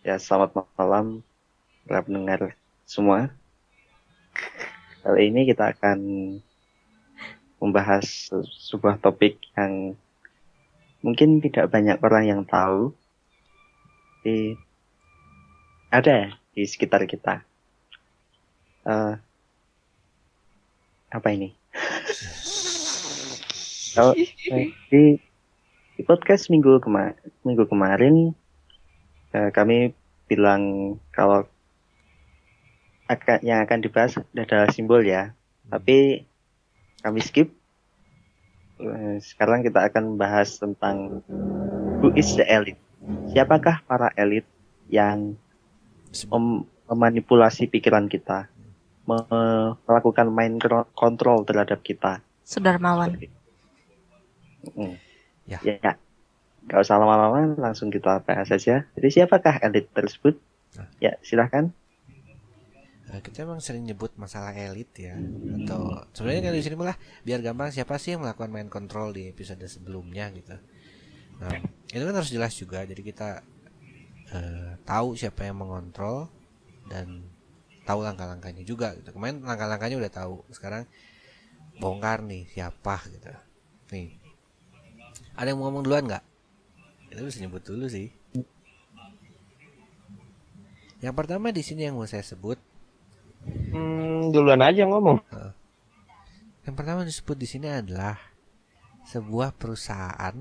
Ya, selamat malam para pendengar semua. Kali ini kita akan membahas sebuah topik yang mungkin tidak banyak orang yang tahu, tapi ada di sekitar kita. Apa ini? Kalau di podcast minggu kemarin kami bilang kalau yang akan dibahas adalah simbol ya, tapi kami skip. Sekarang kita akan membahas tentang who is the elite. Siapakah para elit yang memanipulasi pikiran kita, melakukan mind control terhadap kita. Sudarmawan. Ya, nggak usah lama-lama, langsung kita bahas saja. Jadi siapakah elit tersebut? Ya, silahkan. Kita emang sering nyebut masalah elit ya, atau sebenarnya kan di sini malah biar gampang siapa sih yang melakukan mind control di episode sebelumnya gitu. Nah, itu kan harus jelas juga. Jadi kita tahu siapa yang mengontrol dan tahu langkah-langkahnya juga gitu. Kemarin langkah-langkahnya udah tahu, sekarang bongkar nih siapa gitu. Nih, ada yang mau ngomong duluan nggak? Kita bisa nyebut dulu sih. Yang pertama di sini yang mau saya sebut. Duluan aja ngomong. Yang pertama disebut di sini adalah sebuah perusahaan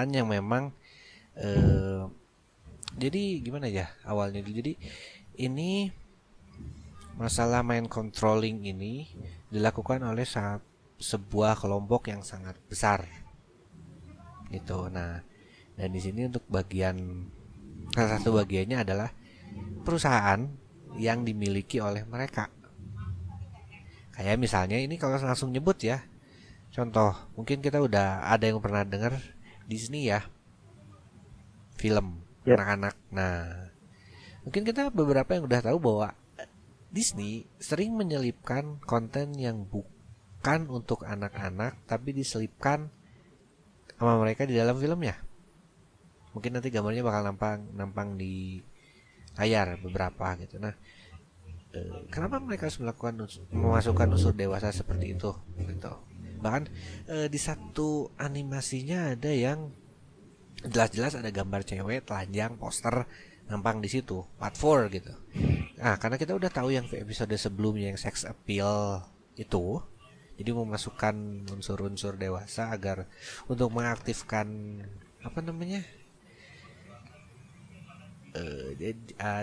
yang memang jadi gimana ya awalnya. Jadi ini masalah mind controlling ini dilakukan oleh sebuah kelompok yang sangat besar gitu. Nah, dan di sini untuk salah satu bagiannya adalah perusahaan yang dimiliki oleh mereka. Kayak misalnya ini kalau langsung nyebut ya, contoh mungkin kita udah ada yang pernah dengar Disney ya, film anak-anak. Nah, mungkin kita beberapa yang udah tahu bahwa Disney sering menyelipkan konten yang bukan untuk anak-anak tapi diselipkan sama mereka di dalam filmnya. Mungkin nanti gambarnya bakal nampang di layar beberapa gitu. Nah, kenapa mereka harus memasukkan unsur dewasa seperti itu gitu. Bahkan di satu animasinya ada yang jelas-jelas ada gambar cewek telanjang, poster nampang di situ, part 4 gitu. Nah, karena kita udah tahu yang episode sebelumnya yang sex appeal itu, jadi memasukkan unsur-unsur dewasa agar untuk mengaktifkan apa namanya,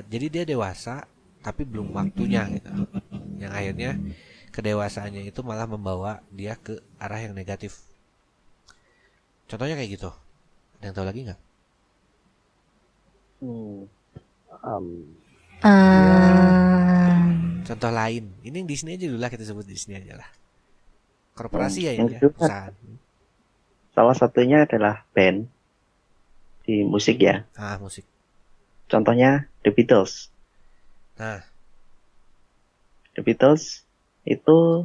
jadi dia dewasa tapi belum waktunya gitu. Yang akhirnya kedewasaannya itu malah membawa dia ke arah yang negatif. Contohnya kayak gitu. Ada yang tahu lagi nggak? Contoh lain. Ini yang Disney aja dulu lah, kita sebut Disney aja lah. Korporasi ya ini ya, perusahaan. Salah satunya adalah band di musik ya. Musik. Contohnya The Beatles. Nah, The Beatles itu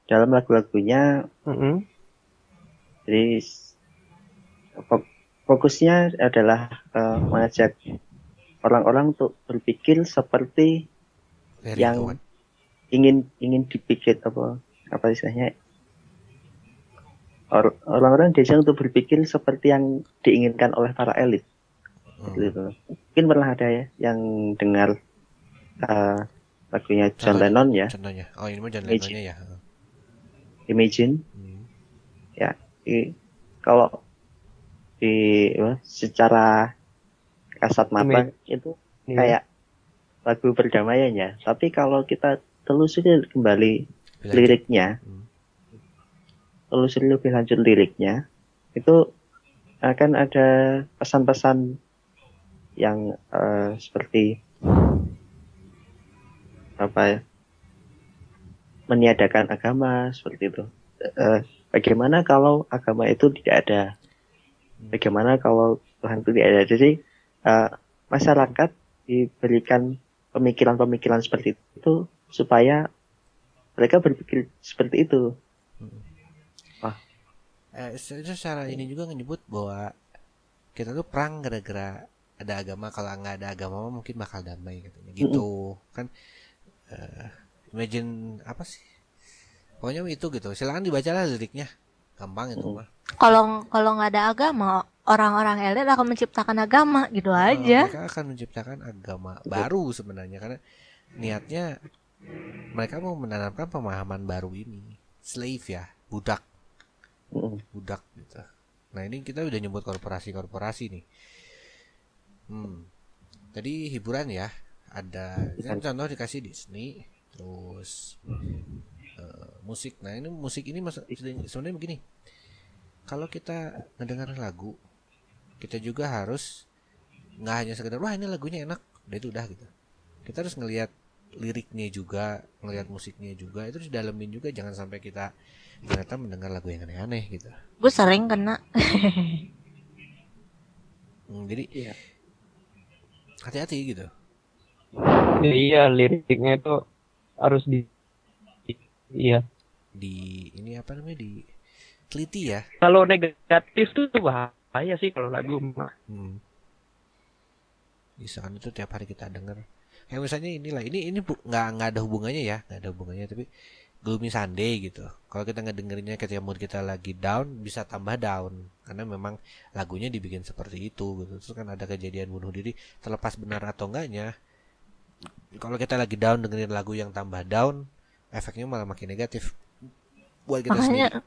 dalam lagu-lagunya, jadi fokusnya adalah mengajak orang-orang untuk berpikir seperti yang ingin dipikir apa istilahnya, orang-orang diajak untuk berpikir seperti yang diinginkan oleh para elit. Gitu. Mungkin pernah ada ya yang dengar lagunya John Lennon ya. Contohnya. Oh, ini mah John Lennonnya ya. Imagine. Ya, kalau secara kasat mata itu kayak lagu perdamaian ya. Tapi kalau kita telusuri kembali liriknya, telusuri lebih lanjut liriknya, itu akan ada pesan-pesan yang seperti apa ya, meniadakan agama seperti itu. Bagaimana kalau agama itu tidak ada? Bagaimana kalau Tuhan itu tidak ada? Jadi masyarakat diberikan pemikiran-pemikiran seperti itu supaya mereka berpikir seperti itu. Secara ini juga menyebut bahwa kita tuh perang gara-gara ada agama, kalau nggak ada agama mungkin bakal damai katanya gitu kan. Imagine apa sih, pokoknya itu gitu, silakan dibacalah liriknya, gampang itu mah. Kalau kalau nggak ada agama, orang-orang elit akan menciptakan agama gitu aja. Mereka akan menciptakan agama baru sebenarnya, karena niatnya mereka mau menanamkan pemahaman baru ini, slave ya, budak gitu. Nah ini kita udah nyebut korporasi nih. Tadi hiburan ya, ada contoh dikasih Disney, terus musik. Nah ini musik ini sebenarnya begini, kalau kita ngedengar lagu, kita juga harus nggak hanya sekedar wah ini lagunya enak, udah itu udah gitu. Kita harus ngelihat liriknya juga, ngelihat musiknya juga, itu didalemin juga, jangan sampai kita ternyata mendengar lagu yang aneh-aneh gitu. Gue sering kena. Jadi hati-hati gitu. Iya, liriknya itu harus di ini apa namanya, di teliti ya. Kalau negatif tuh bahaya sih kalau lagu mah. Bisa kan itu tiap hari kita denger. Kayak misalnya inilah, ini nggak ada hubungannya ya, nggak ada hubungannya, tapi Gloomy Sunday gitu. Kalau kita ngedengerinnya ketika mood kita lagi down, bisa tambah down karena memang lagunya dibikin seperti itu gitu. Terus kan ada kejadian bunuh diri, terlepas benar atau enggaknya, kalau kita lagi down dengerin lagu yang tambah down, efeknya malah makin negatif buat kita sendiri.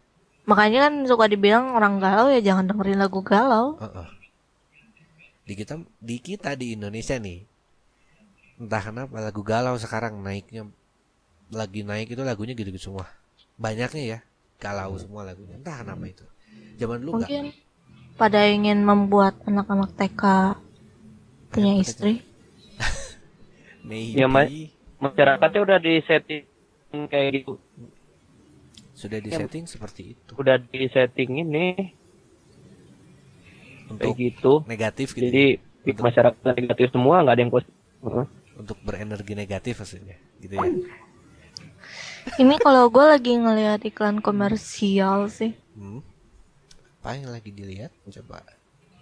Makanya kan suka dibilang orang galau ya jangan dengerin lagu galau. Di kita di Indonesia nih, entah kenapa lagu galau sekarang lagi naik itu lagunya gitu-gitu semua. Banyaknya ya galau semua lagunya. Entah kenapa itu. Zaman dulu mungkin pada ingin membuat anak-anak TK punya istri. Ya, masyarakatnya udah disetting kayak gitu. Sudah disetting seperti itu. Udah disetting ini untuk kayak gitu. Negatif gitu. Jadi masyarakat negatif semua, nggak ada yang positif. Untuk berenergi negatif maksudnya, gitu ya. Ini kalau gue lagi ngelihat iklan komersial sih. Apa yang lagi dilihat? Coba.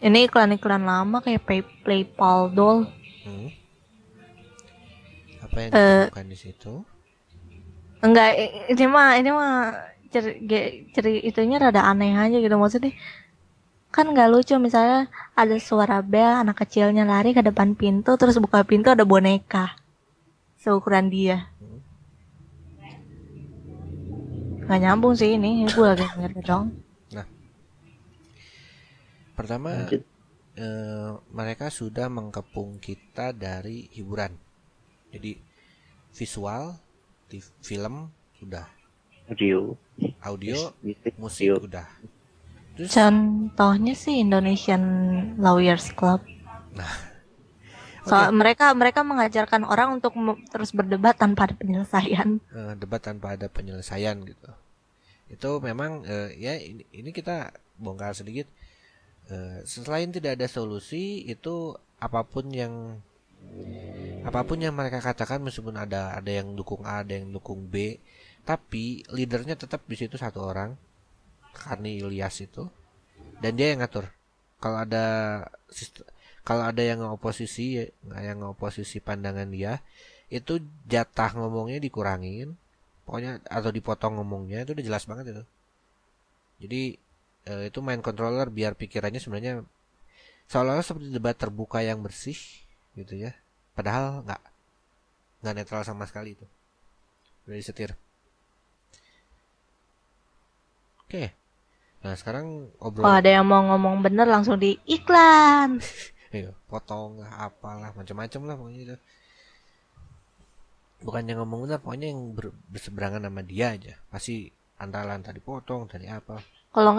Ini iklan-iklan lama kayak PayPal doll. Apa yang ditemukan di situ? Enggak, ini mah itunya rada aneh aja gitu, maksudnya kan nggak lucu. Misalnya ada suara bel, anak kecilnya lari ke depan pintu, terus buka pintu ada boneka seukuran dia. Nggak nyambung sih ini gue lagi ngerti dong. Nah, pertama mereka sudah mengkepung kita dari hiburan, jadi visual, film udah, audio, musik udah. Terus, contohnya sih Indonesian Lawyers Club. Nah, mereka mengajarkan orang untuk terus berdebat tanpa ada penyelesaian. Debat tanpa ada penyelesaian gitu. Itu memang ya ini kita bongkar sedikit. Selain tidak ada solusi, itu apapun yang mereka katakan, meskipun ada yang dukung A, ada yang dukung B, tapi leadernya tetap di situ satu orang, Karni Ilyas itu, dan dia yang ngatur. Kalau ada yang oposisi pandangan dia, itu jatah ngomongnya dikurangin, pokoknya, atau dipotong ngomongnya, itu udah jelas banget itu. Jadi itu main controller biar pikirannya sebenarnya seolah-olah seperti debat terbuka yang bersih gitu ya, padahal nggak netral sama sekali itu, udah disetir. Oke. Nah sekarang ada yang mau ngomong bener langsung di iklan. Potong lah, apalah, macam-macam lah pokoknya itu. Bukan yang ngomong benar, pokoknya yang berseberangan sama dia aja pasti antara dipotong, tadi apa. Kalau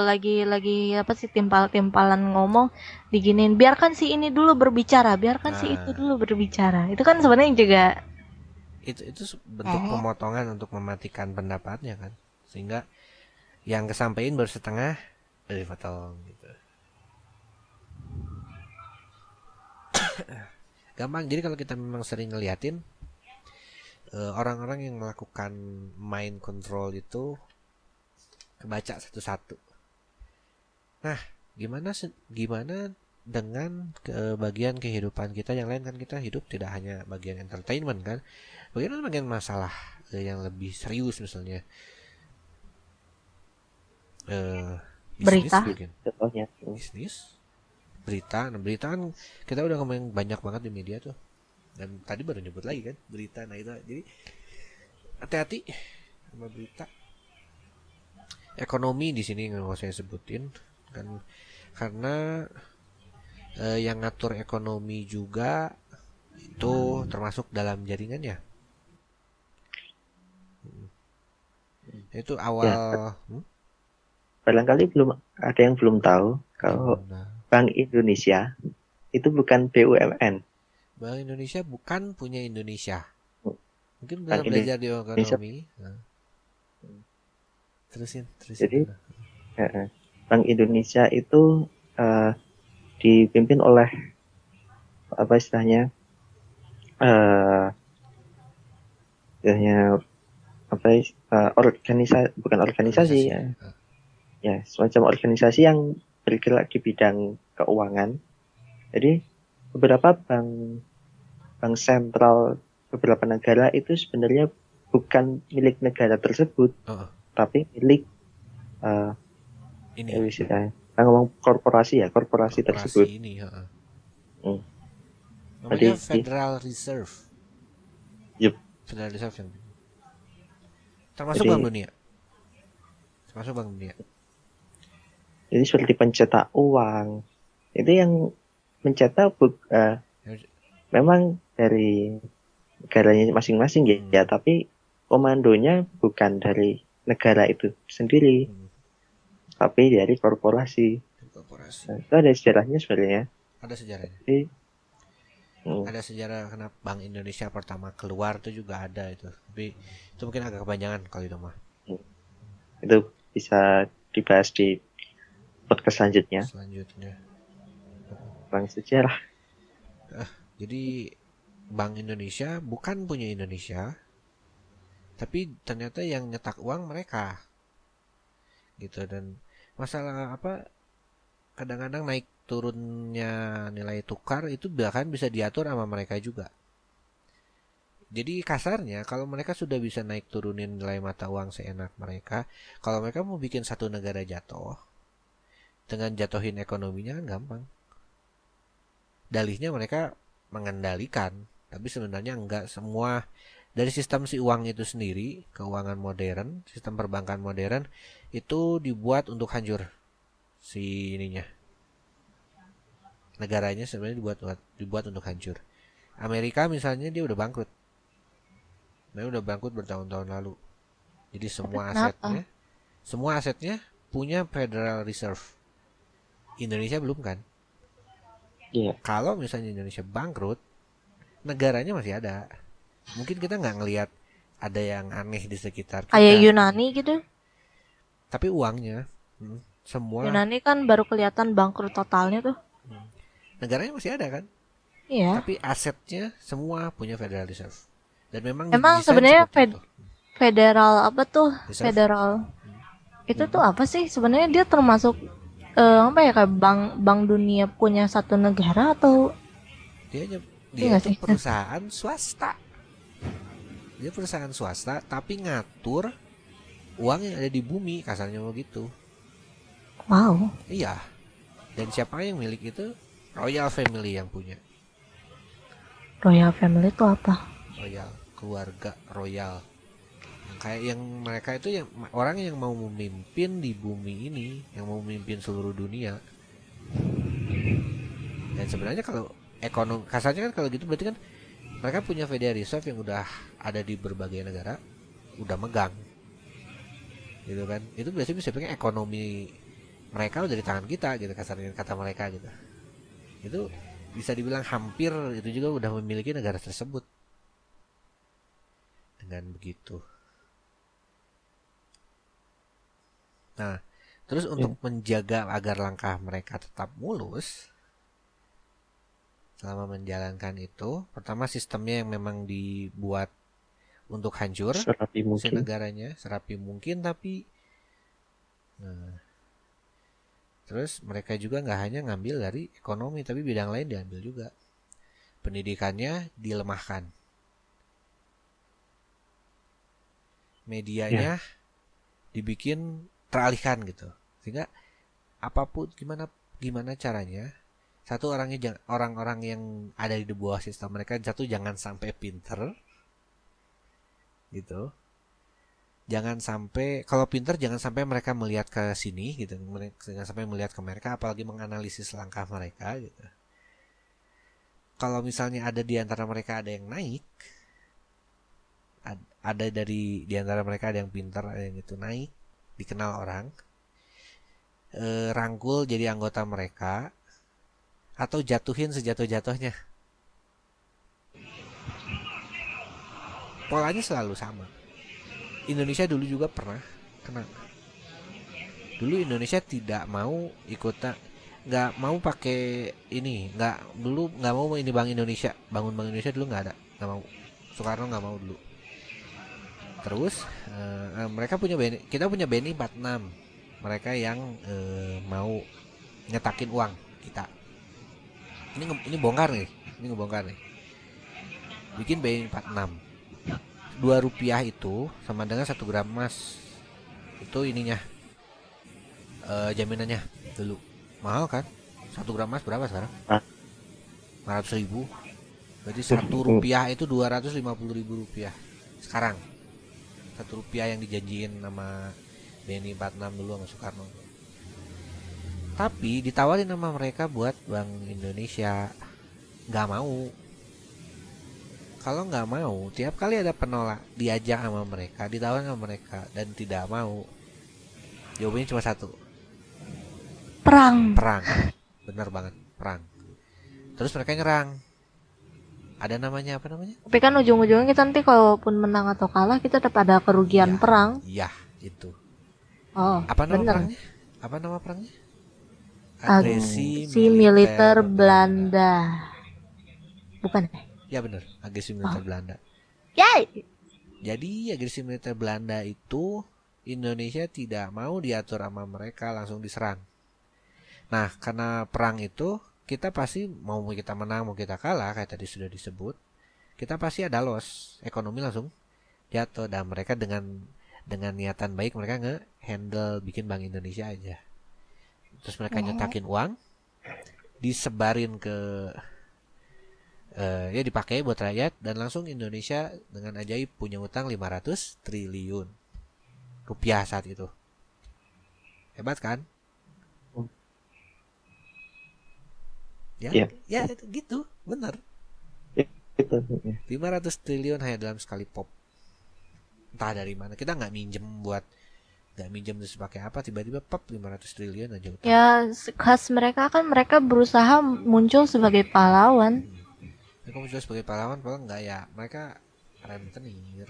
lagi apa sih timpalan ngomong diginin, biarkan si ini dulu berbicara, biarkan si itu dulu berbicara. Itu kan sebenarnya juga itu bentuk pemotongan untuk mematikan pendapatnya kan, sehingga yang kesampaian baru setengah dari potong gitu. Gampang. Jadi kalau kita memang sering ngeliatin orang-orang yang melakukan mind control itu kebaca satu-satu. Nah gimana dengan bagian kehidupan kita yang lain kan, kita hidup tidak hanya bagian entertainment kan, bagian masalah yang lebih serius, misalnya bisnis Berita. mungkin, Contohnya. bisnis, berita. Nah, berita kan kita udah ngomongin banyak banget di media tuh, dan tadi baru nyebut lagi kan berita. Nah itu jadi hati-hati sama berita. Ekonomi di sini nggak mau saya sebutin kan, karena yang ngatur ekonomi juga itu termasuk dalam jaringannya. Itu Ya, awal. barangkali belum ada yang belum tahu kalau Gimana? Bank Indonesia itu bukan BUMN. Bank Indonesia bukan punya Indonesia. Mungkin Bank pernah belajar di Indonesia. ekonomi. Nah, terusin. Jadi Bank Indonesia itu dipimpin oleh apa istilahnya bukan organisasi ya. Ya, semacam organisasi yang bergerak di bidang keuangan. Jadi beberapa bank sentral beberapa negara itu sebenarnya bukan milik negara tersebut, tapi milik ini ngomong korporasi tersebut. ini. Jadi, Namanya Federal Reserve. Yup. Federal Reserve yang termasuk Jadi- Bank Dunia. Termasuk Bank Dunia. Jadi seperti pencetak uang itu yang mencetak memang dari negaranya masing-masing ya, tapi komandonya bukan dari negara itu sendiri, tapi dari korporasi. Korporasi. Nah, itu ada sejarahnya sebenarnya. Ada sejarahnya. Jadi, Ada sejarah kenapa Bank Indonesia pertama keluar itu juga ada itu. Tapi itu mungkin agak kepanjangan kalau itu mah. itu bisa dibahas di podcast selanjutnya tentang sejarah. Jadi Bank Indonesia bukan punya Indonesia, tapi ternyata yang nyetak uang mereka gitu. Dan masalah apa, kadang-kadang naik turunnya nilai tukar itu bahkan bisa diatur sama mereka juga. Jadi kasarnya kalau mereka sudah bisa naik turunin nilai mata uang seenak mereka, kalau mereka mau bikin satu negara jatuh dengan jatuhin ekonominya kan gampang. Dalihnya mereka mengendalikan, tapi sebenarnya enggak semua. Dari sistem si uang itu sendiri, keuangan modern, sistem perbankan modern itu dibuat untuk hancur si ininya. Negaranya sebenarnya dibuat untuk hancur. Amerika misalnya dia udah bangkrut. Dia udah bangkrut bertahun-tahun lalu. Jadi semua asetnya punya Federal Reserve. Indonesia belum kan? Iya. Kalau misalnya Indonesia bangkrut, negaranya masih ada. Mungkin kita nggak ngelihat ada yang aneh di sekitar kita. Kayak Yunani gitu. Tapi uangnya semua Yunani kan baru kelihatan bangkrut totalnya tuh. negaranya masih ada kan? Iya. Tapi asetnya semua punya Federal Reserve. Dan memang Emang didesain sebenarnya seperti itu. federal apa tuh? Reserve. Federal. Itu tuh apa sih? Sebenarnya dia termasuk apa ya, kayak bank dunia punya satu negara atau Dia Iya itu sih. perusahaan swasta. Dia perusahaan swasta tapi ngatur uang yang ada di bumi, kasarnya begitu. wow. Iya. Dan siapa yang milik itu? Royal Family yang punya. Royal Family itu apa? Royal, keluarga royal. Kayak yang mereka itu yang orang yang mau memimpin di bumi ini, yang mau memimpin seluruh dunia. Dan sebenarnya kalau ekonomi kasarnya kan kalau gitu berarti kan mereka punya Federal Reserve yang udah ada di berbagai negara, udah megang. Gitu kan. Itu biasanya bisa bikin ekonomi mereka udah di tangan kita gitu, kasarnya kata mereka gitu. Itu bisa dibilang hampir itu juga udah memiliki negara tersebut. Dengan begitu. Nah, terus untuk menjaga agar langkah mereka tetap mulus selama menjalankan itu, pertama sistemnya yang memang dibuat untuk hancur Serapi si mungkin. negaranya, serapi mungkin, tapi Terus mereka juga nggak hanya ngambil dari ekonomi, tapi bidang lain diambil juga. Pendidikannya dilemahkan, medianya dibikin teralihkan gitu, sehingga apapun gimana caranya orang-orang yang ada di bawah sistem mereka jangan sampai pinter gitu. Jangan sampai, kalau pinter jangan sampai mereka melihat ke sini gitu, jangan sampai melihat ke mereka, apalagi menganalisis langkah mereka gitu. Kalau misalnya ada di antara mereka ada yang naik, ada di antara mereka ada yang pintar, ada yang itu naik, dikenal orang, rangkul jadi anggota mereka, atau jatuhin sejatuh-jatuhnya. Polanya selalu sama. Indonesia dulu juga pernah kena. Dulu Indonesia tidak mau ikutan, nggak mau pakai ini, nggak mau ini Bank Indonesia, bangun Bank Indonesia dulu nggak ada, nggak mau. Soekarno nggak mau dulu. Terus mereka punya BNI, kita punya BNI 46. Mereka yang mau nyetakin uang kita. Ini bongkar nih, bikin BNI 46. 2 rupiah itu sama dengan 1 gram emas. Itu ininya, jaminannya dulu. Mahal kan? 1 gram emas berapa sekarang? 500.000. Berarti 1 rupiah itu 250.000 rupiah. Sekarang 1 rupiah yang dijanjiin sama BNI 46 dulu sama Soekarno. Tapi ditawarin sama mereka buat Bank Indonesia, nggak mau. Kalau nggak mau, tiap kali ada penolak, diajak sama mereka, ditawarin sama mereka, dan tidak mau, jawabannya cuma satu. Perang. Bener banget, perang. Terus mereka nyerang. Ada namanya, apa namanya? Tapi kan ujung-ujungnya kita nanti kalaupun menang atau kalah kita tetap ada kerugian perang. Iya, itu. Oh, Apa nama bener. perangnya? Apa nama perangnya? Agresi militer Belanda. Bukan? Ya bener, agresi militer Belanda. Yay! Jadi agresi militer Belanda itu Indonesia tidak mau diatur sama mereka, langsung diserang. Nah, karena perang itu kita pasti mau kita menang mau kita kalah, kayak tadi sudah disebut, kita pasti ada loss, ekonomi langsung jatuh. Dan mereka dengan niatan baik mereka nge-handle bikin Bank Indonesia aja. Terus mereka nyetakin uang, disebarin ke ya dipakai buat rakyat, dan langsung Indonesia dengan ajaib punya utang 500 triliun rupiah saat itu. Hebat kan? Ya gitu, bener. 500 triliun hanya dalam sekali pop. Entah dari mana, kita nggak minjem terus pakai apa, tiba-tiba pop 500 triliun aja utang. Ya khas mereka kan, mereka berusaha muncul sebagai pahlawan. Mereka muncul sebagai pahlawan, padahal enggak ya, mereka rentenir.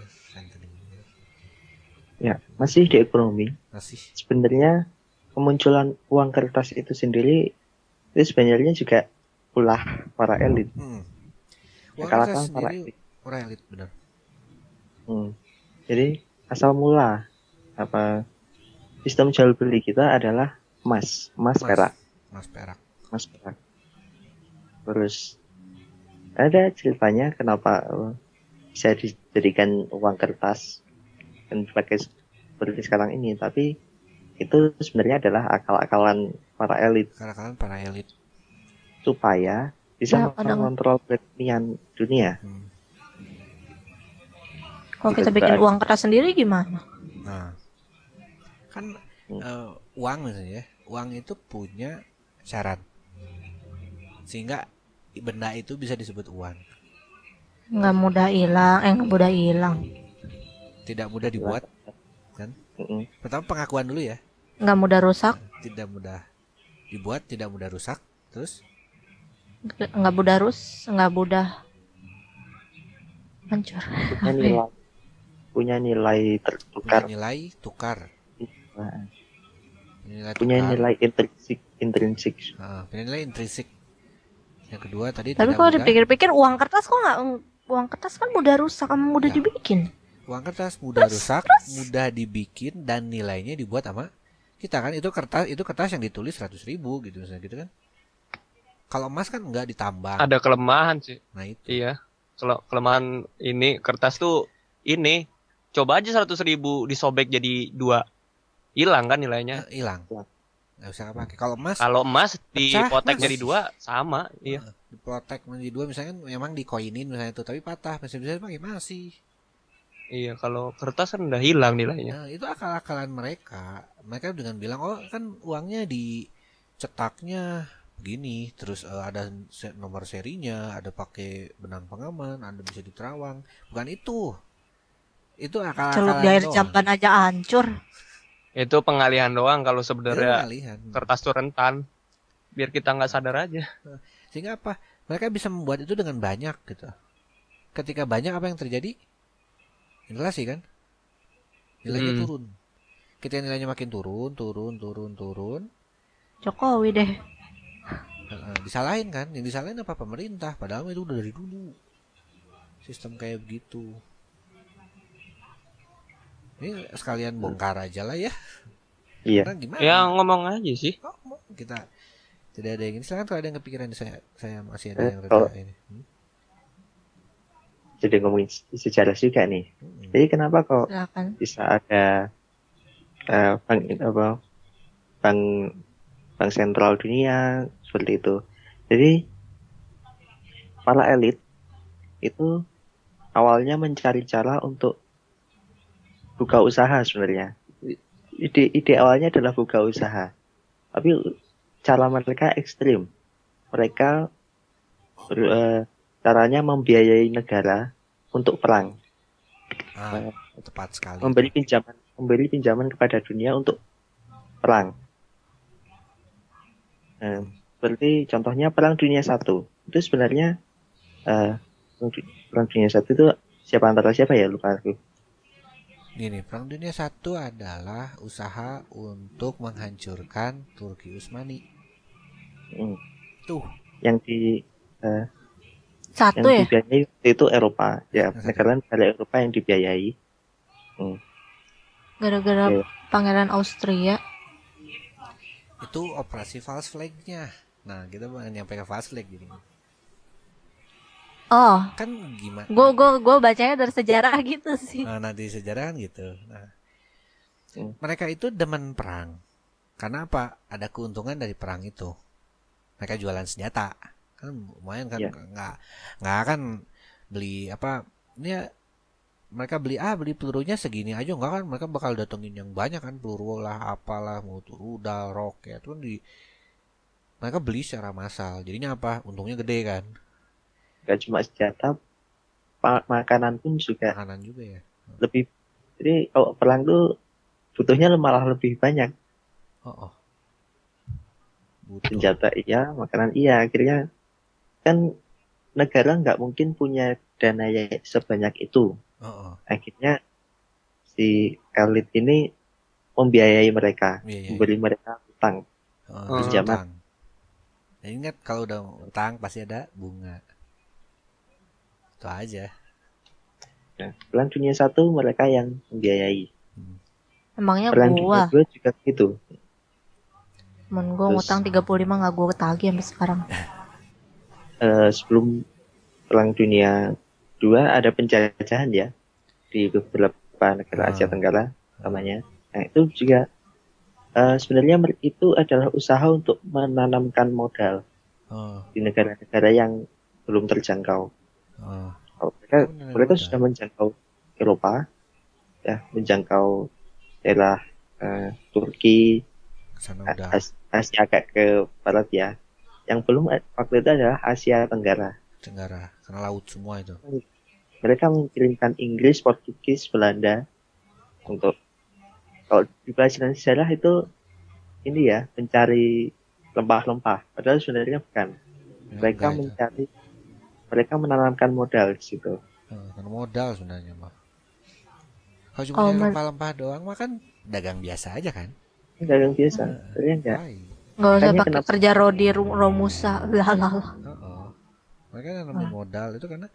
Ya, masih di ekonomi. Masih. Sebenarnya kemunculan uang kertas itu sendiri itu sebenarnya juga ulah para elit. Uang kertas sendiri para elit, benar. Jadi asal mula sistem jual beli kita adalah emas perak. Terus ada ceritanya kenapa bisa dijadikan uang kertas dan dipakai seperti sekarang ini, tapi itu sebenarnya adalah akal-akalan para elit supaya bisa mengontrol perekonomian dunia. Kalau kita bikin uang kertas sendiri gimana? Nah, kan uang misalnya, uang itu punya syarat sehingga benda itu bisa disebut uang. Nggak mudah hilang. Tidak mudah dibuat, kan? Pertama pengakuan dulu ya. Nggak mudah rusak. Tidak mudah dibuat, tidak mudah rusak. Terus? Nggak mudah hancur. Punya nilai tertukar. Punya nilai intrinsik. Punya nilai intrinsik. Yang kedua tadi. Tapi kalau dipikir-pikir uang kertas kan mudah rusak, mudah dibikin. Uang kertas mudah rusak, mudah dibikin, dan nilainya dibuat sama Kita kan itu kertas yang ditulis 100.000 gitu misalnya gitu kan. Kalau emas kan nggak ditambang. Ada kelemahan sih. Nah itu. Iya. Kalau kelemahan ini kertas tuh ini coba aja 100.000 disobek jadi 2, hilang kan nilainya. Hilang. Nggak usah pakai. Kalau emas Kalau emas dipotek Mas. jadi 2 sama. Iya. diprotek menjadi 2 misalnya memang dikoinin misalnya itu tapi patah masih bisa dipakai masih. Iya, kalau kertas kan udah hilang nilainya. Nah, itu akal-akalan mereka. Mereka dengan bilang, oh kan uangnya dicetaknya begini, terus ada nomor serinya, ada pakai benang pengaman, ada bisa diterawang. Bukan itu. Itu Celup akal-akalan di air doang. jamban aja hancur. Itu pengalihan doang kalau Itu sebenarnya pengalihan. kertas tuh rentan. Biar kita nggak sadar aja. Sehingga apa? Mereka bisa membuat itu dengan banyak gitu. Ketika banyak apa yang terjadi? Inflasi kan? Nilainya turun. Ketika nilainya makin turun. Jokowi deh. Disalahin kan? Yang disalahin apa? Pemerintah. Padahal itu udah dari dulu. Sistem kayak begitu. Ini sekalian bongkar aja lah ya. Iya. Karena gimana? Ya ngomong aja sih. Kita tidak ada yang ini. Silakan kalau ada yang kepikiran saya masih ada yang kalau- ini. Jadi ngomongin sejarah juga nih. Jadi kenapa kok Silakan. bisa ada bank sentral dunia seperti itu? Jadi para elit itu awalnya mencari cara untuk buka usaha sebenarnya. Ide awalnya adalah buka usaha. Tapi cara mereka ekstrim. Mereka caranya membiayai negara untuk perang. Tepat sekali. Memberi pinjaman kepada dunia untuk perang. Seperti contohnya Perang Dunia 1. Itu sebenarnya Perang Dunia 1 itu antara siapa ya, lupa aku. Gini, Perang Dunia 1 adalah usaha untuk menghancurkan Turki Utsmani. Tuh. Yang Satu ya? dibiayai itu Eropa. Ya, negara Eropa yang dibiayai. Gara-gara Oke. Pangeran Austria. Itu operasi false flag-nya. Nah, kita bukan nyampe ke false flag jadi. Oh, Kan gimana? gue bacanya dari sejarah gitu sih. Nah, nanti sejarah kan gitu. Nah, mereka itu demen perang. Karena apa? Ada keuntungan dari perang itu. Mereka jualan senjata. Kan lumayan kan, Iya. nggak akan beli apa? Ini mereka beli pelurunya segini aja enggak kan, mereka bakal datengin yang banyak kan, peluru lah apalah, mau rudal, roket kan mereka beli secara massal. Jadinya apa? Untungnya gede kan. Gak cuma senjata, makanan pun juga Makanan juga ya. lebih. Jadi kalau perang tuh butuhnya malah lebih banyak. Butuh. Senjata iya, makanan iya. Akhirnya kan negara nggak mungkin punya dana sebanyak itu. Akhirnya si elit ini membiayai mereka, memberi mereka utang, pinjaman. Nah, ingat kalau udah utang pasti ada bunga. Itu aja. Nah, Perang Dunia 1 mereka yang membiayai. Emangnya Perang gua. Dunia 2 juga gitu. Temen gua ngutang 35 gak gua ketagih sampai sekarang. Sebelum Perang Dunia 2 ada penjajahan ya di beberapa negara Asia Tenggara namanya. Nah, itu juga sebenarnya itu adalah usaha untuk menanamkan modal di negara-negara yang belum terjangkau. Mereka sudah menjangkau Eropa, ya, menjangkau daerah Turki, Asia agak ke barat ya. Yang belum waktu itu adalah Asia Tenggara, karena laut semua itu. Mereka mengirimkan Inggris, Portugis, Belanda untuk, kalau di pelajaran sejarah itu ini ya, mencari lempah-lempah. Padahal sebenarnya bukan. Mereka menanamkan modal di situ. Karena modal sebenarnya mah. Kalau cuma lempah-lempah doang mah kan dagang biasa aja kan? Dagang biasa, sebenarnya enggak. Nggak usah pakai kerja Rodi Romusa, lah. Mereka nanamin modal itu karena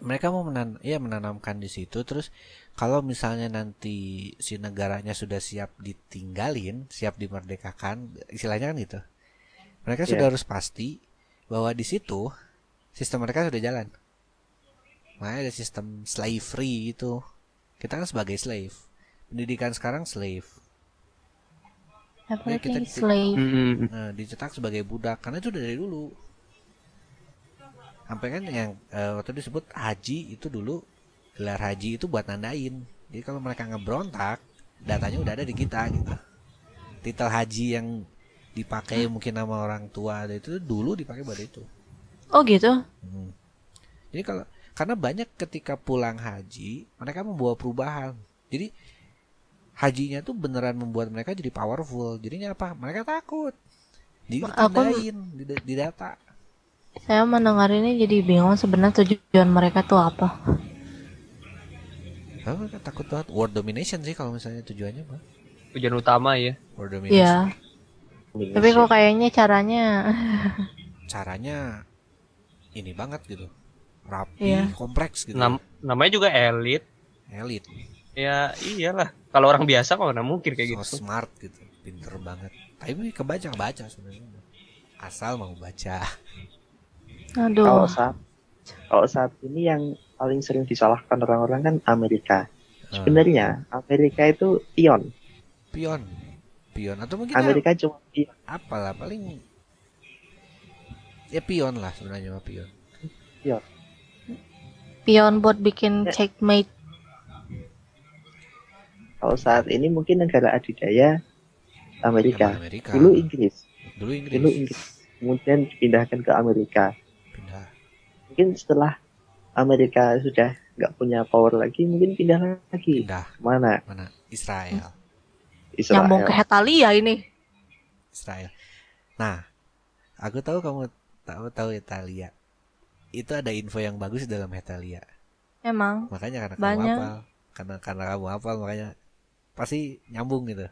mereka mau menanamkan di situ. Terus kalau misalnya nanti si negaranya sudah siap ditinggalin, siap dimerdekakan, istilahnya kan gitu. Mereka sudah harus pasti bahwa di situ sistem mereka sudah jalan. Makanya ada sistem slavery itu. Kita kan sebagai slave. Pendidikan sekarang slave. Apa Kita lagi slave? dicetak sebagai budak karena itu dari dulu. Sampai kan yang waktu disebut haji itu dulu, gelar haji itu buat nandain. Jadi kalau mereka ngebrontak, datanya udah ada di kita gitu. Titel haji yang dipakai mungkin nama orang tua itu dulu dipakai buat itu. Oh gitu. Jadi karena banyak ketika pulang haji mereka membawa perubahan. Jadi hajinya tuh beneran membuat mereka jadi powerful. Jadinya apa? Mereka takut. Jadi ditandain di data. Saya mendengar ini jadi bingung sebenarnya tujuan mereka tuh apa. Mereka takut banget world domination sih kalau misalnya tujuannya mah. Tujuan utama ya. World domination. Iya. Tapi kok kayaknya caranya ini banget gitu. Rapi, kompleks gitu. Namanya juga elit. Elit. Ya iyalah. Kalau orang biasa kok mana mungkin kayak gitu. Smart gitu, pinter banget. Tapi kebaca sebenarnya. Asal mau baca. Aduh. Kalau saat ini yang paling sering disalahkan orang-orang kan Amerika. Sebenarnya Amerika itu pion atau mungkin Amerika cuma pion. Apalah paling ya pion lah sebenarnya pion. Pion buat bikin checkmate. Kalau saat ini mungkin negara adidaya Amerika. Dulu Inggris. Kemudian dipindahkan ke Amerika. Mungkin setelah Amerika sudah nggak punya power lagi, mungkin pindah lagi. Mana? Israel. Nyambung ke Italia ini. Israel. Nah, aku tahu kamu tahu Italia. Itu ada info yang bagus dalam Italia. Emang. Makanya karena kamu hafal. Karena kamu hafal makanya pasti nyambung gitu.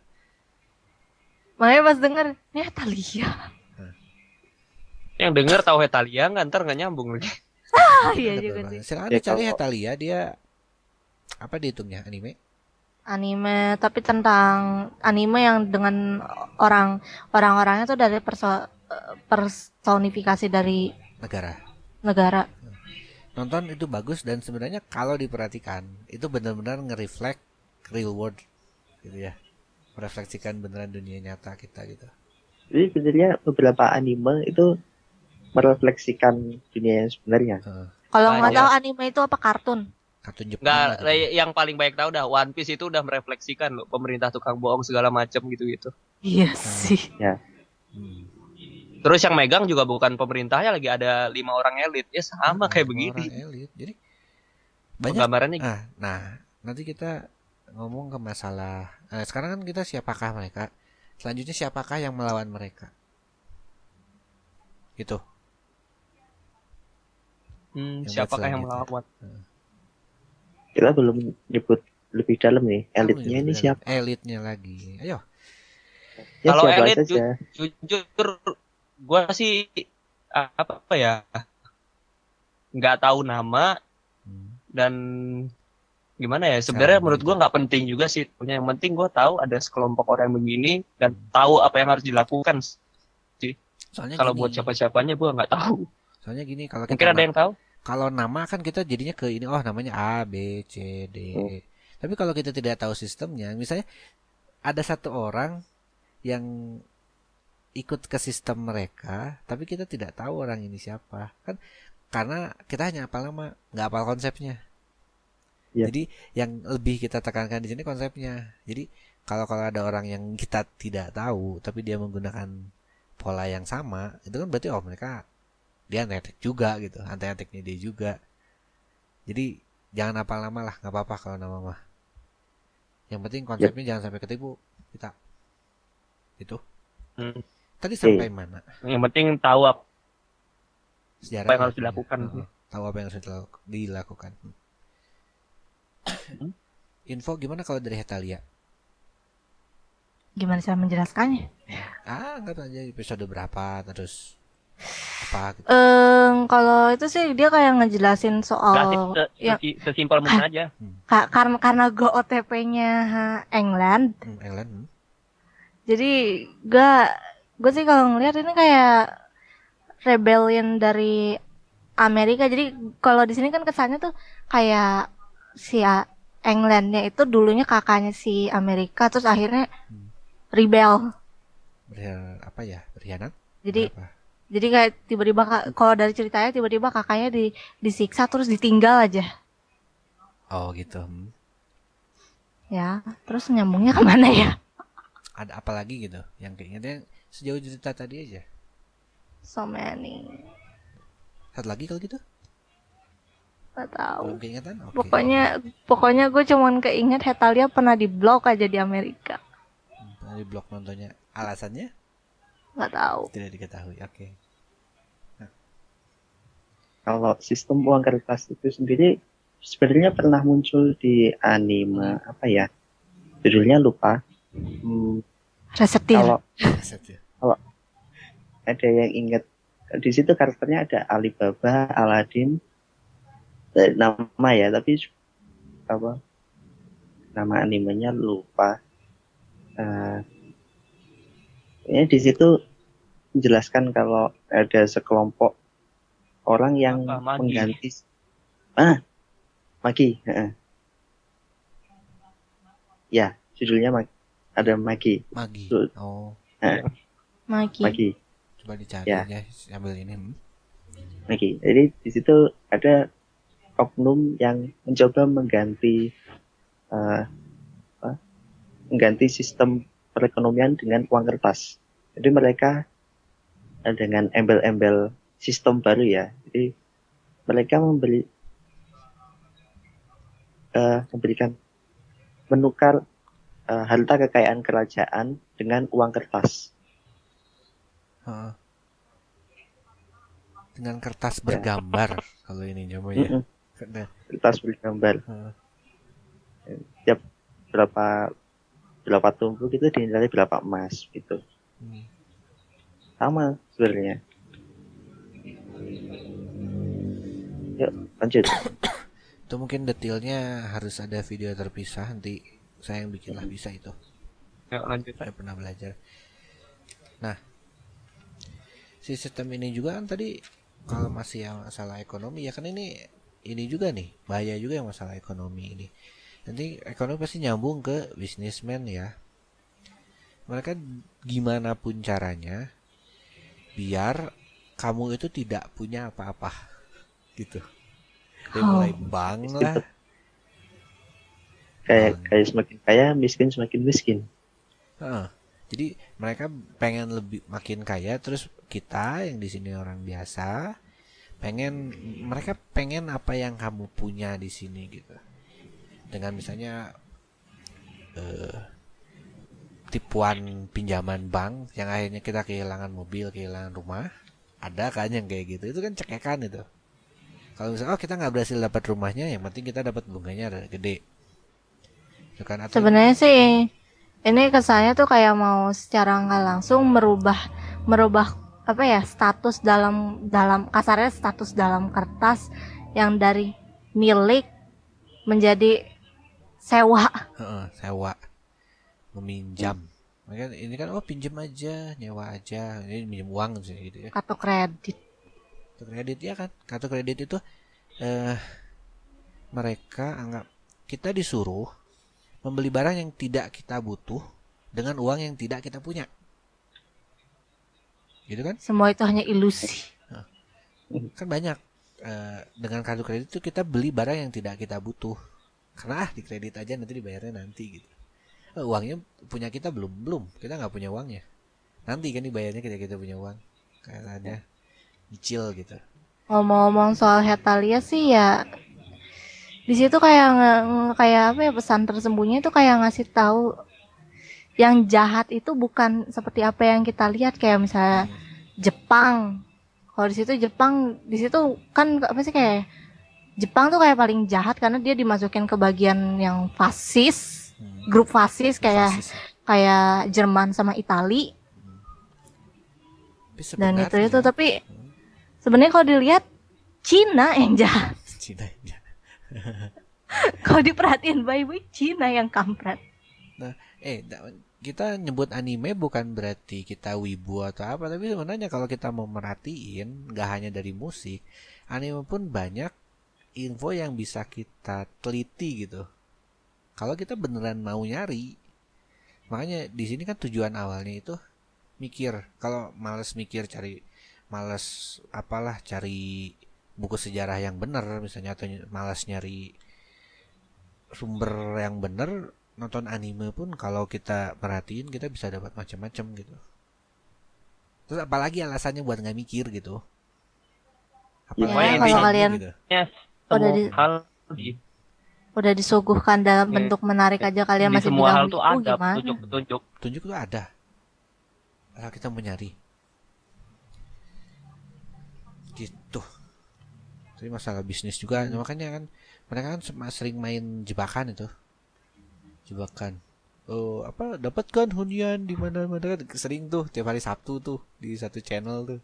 Makanya pas denger ini Italia. Yang denger tahu Italia ntar nggak nyambung lagi. Iya juga sih. Silakan dicari Italia, dia apa dihitungnya anime? Anime, tapi tentang anime yang dengan orang-orangnya tuh dari personifikasi dari negara. Nonton itu bagus dan sebenarnya kalau diperhatikan itu benar-benar nge-reflect real world gitu ya. Merefleksikan beneran dunia nyata kita gitu. Jadi sebenarnya beberapa anime itu merefleksikan dunia yang sebenarnya. Kalau nggak tahu anime itu apa kartun Jepang. Nggak, yang paling banyak tahu dah One Piece itu udah merefleksikan loh pemerintah tukang bohong segala macam gitu-gitu. Iya sih. Ya. Terus yang megang juga bukan pemerintahnya, lagi ada 5 orang elit. Ya sama kayak begini. Elit. Jadi banyak gambarannya. Nah, nanti kita ngomong ke masalah. Sekarang kan kita siapakah mereka? Selanjutnya siapakah yang melawan mereka? Gitu. Siapakah yang melawan? Kita belum nyebut lebih dalam nih. Elitnya ini siapa? Elitnya lagi. Ayo. Ya, kalau siapa elit saja. jujur gue sih apa ya, nggak tahu nama dan gimana ya, sebenarnya menurut gue nggak penting juga sih. Yang penting gue tahu ada sekelompok orang begini dan tahu apa yang harus dilakukan sih. Soalnya kalau buat siapa-siapanya gue nggak tahu. Soalnya gini, kalau mungkin ada yang tahu. Kalau nama kan kita jadinya ke ini, namanya A, B, C, D. Tapi kalau kita tidak tahu sistemnya, misalnya ada satu orang yang ikut ke sistem mereka, tapi kita tidak tahu orang ini siapa, kan? Karena kita hanya hafal nama, nggak hafal konsepnya. Yeah. Jadi yang lebih kita tekankan di sini konsepnya. Jadi kalau ada orang yang kita tidak tahu, tapi dia menggunakan pola yang sama, itu kan berarti mereka dia anti-etik juga gitu, anti-etiknya dia juga. Jadi jangan hafal nama lah, nggak apa-apa kalau nama mah. Yang penting konsepnya jangan sampai ketipu kita. Itu. Tadi sampai mana? Yang penting tahu apa sejarah yang harus dilakukan. Tahu apa yang harus dilakukan. Info gimana kalau dari Hetalia? Gimana cara menjelaskannya? Nggak aja episode berapa terus apa gitu. Kalau itu sih dia kayak ngejelasin Nggak sih, soal yang sesimpel mungkin aja. karena gue OTP-nya England, England. jadi gue sih kalau ngelihat ini kayak rebellion dari Amerika. Jadi kalau di sini kan kesannya tuh kayak si Englandnya itu dulunya kakaknya si Amerika, terus akhirnya rebel. Apa ya? Berkhianat? Jadi Apa? jadi kayak tiba-tiba kalau dari ceritanya tiba-tiba kakaknya disiksa terus ditinggal aja. Oh gitu. Ya, terus nyambungnya kemana ya? Ada apa lagi gitu? Yang keingetnya sejauh cerita tadi aja. So many. Satu lagi kalau gitu? Gak tahu. Belum keingetan? Oke. Pokoknya gue cuman keinget Hetalia pernah diblok aja di Amerika. Pernah di blok nontonnya. Alasannya? Gak tahu. Tidak diketahui. Oke. Kalau sistem uang kertas itu sendiri sebenarnya pernah muncul di anime apa ya? Judulnya lupa. Resetir. Kalau ada yang ingat, di situ karakternya ada Alibaba, Aladdin, nama ya, tapi apa? Nama animenya lupa. Ini di situ menjelaskan kalau ada sekelompok orang yang mengganti Magi. Ya, judulnya ada Magi. Oh. Magi. Coba dicari ya sambil ini. Magi. Jadi di situ ada oknum yang mencoba mengganti sistem perekonomian dengan uang kertas. Jadi mereka dengan embel-embel sistem baru ya. Jadi mereka menukar harta kekayaan kerajaan dengan uang kertas. Dengan kertas bergambar kalau ini coba ya. Kertas bergambar. Tiap berapa tumpuk itu dinilai berapa emas gitu. Sama sebenarnya. Yuk lanjut. Itu mungkin detailnya harus ada video terpisah, nanti saya yang bikin lah, bisa itu. Ya, lanjut. Saya pernah belajar. Nah, si sistem ini juga kan tadi kalau masih yang masalah ekonomi ya kan ini juga nih bahaya juga yang masalah ekonomi ini. Nanti ekonomi pasti nyambung ke bisnismen ya. Mereka gimana pun caranya biar kamu itu tidak punya apa-apa gitu. Dari mulai bank lah. Kayak semakin kaya, miskin semakin miskin. Jadi mereka pengen makin kaya, terus kita yang di sini orang biasa mereka pengen apa yang kamu punya di sini gitu. Dengan misalnya tipuan pinjaman bank yang akhirnya kita kehilangan mobil, kehilangan rumah, ada kan yang kayak gitu. Itu kan cekekan itu. Kalau misalnya kita nggak berhasil dapat rumahnya, yang penting kita dapat bunganya gede. Kan, sebenarnya sih ini kesannya tuh kayak mau secara nggak langsung merubah apa ya, status dalam kasarnya status dalam kertas yang dari milik menjadi sewa. Sewa, meminjam. Ini kan pinjam aja, nyewa aja, ini minjem uang gitu ya. Kartu kredit Ya kan, kartu kredit itu mereka anggap kita disuruh membeli barang yang tidak kita butuh dengan uang yang tidak kita punya, gitu kan? Semua itu hanya ilusi. Kan banyak dengan kartu kredit itu kita beli barang yang tidak kita butuh karena di kredit aja nanti dibayarnya nanti gitu. Uangnya punya kita belum kita nggak punya uangnya, nanti kan dibayarnya kita punya uang, kayaknya nyicil gitu. Ngomong-ngomong soal Hetalia sih ya, di situ kayak apa ya, pesan tersembunyi itu kayak ngasih tahu yang jahat itu bukan seperti apa yang kita lihat. Kayak misalnya Jepang, kalau di situ kan apa sih, kayak Jepang tuh kayak paling jahat karena dia dimasukin ke bagian yang fasis, grup fasis kayak Jerman sama Itali. Dan itu tapi Sebenarnya kalau dilihat Cina yang jahat. Cina aja. Kalau diperhatiin baik-baik Cina yang kampret. Nah, kita nyebut anime bukan berarti kita wibu atau apa, tapi sebenarnya kalau kita mau merhatiin, nggak hanya dari musik, anime pun banyak info yang bisa kita teliti gitu. Kalau kita beneran mau nyari, makanya di sini kan tujuan awalnya itu mikir. Kalau males mikir, males apalah cari buku sejarah yang benar misalnya, atau malas nyari sumber yang benar, nonton anime pun kalau kita perhatiin kita bisa dapat macam-macam gitu. Terus apalagi alasannya buat nggak mikir gitu? Ya, kalau kalian gitu. Ya, udah semua di, hal di, udah disuguhkan dalam Ya. bentuk menarik aja kalian di masih semua bilang hal tuh wibu, ada gimana? petunjuk-petunjuk. Tunjuk tuh ada. Asal kita mau nyari. Gitu. Tapi masalah bisnis juga, makanya kan mereka kan sering main jebakan itu. Jebakan. Oh, apa dapat kan hunian di mana-mana, kan sering tuh tiap hari Sabtu tuh di satu channel tuh.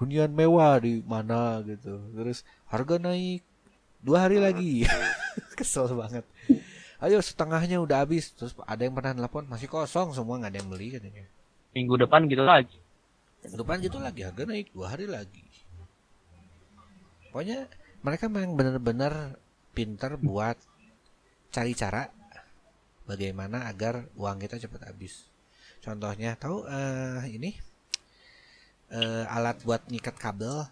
Hunian mewah di mana gitu. Terus harga naik 2 hari lagi. Kesel banget. Ayo setengahnya udah habis. Terus ada yang pernah nelpon masih kosong semua, nggak ada yang beli katanya. Minggu depan gitu lagi. Depan gitu lagi harga naik 2 hari lagi. Pokoknya mereka memang benar-benar pintar buat cari cara bagaimana agar uang kita cepat habis. Contohnya tahu ini alat buat ngikat kabel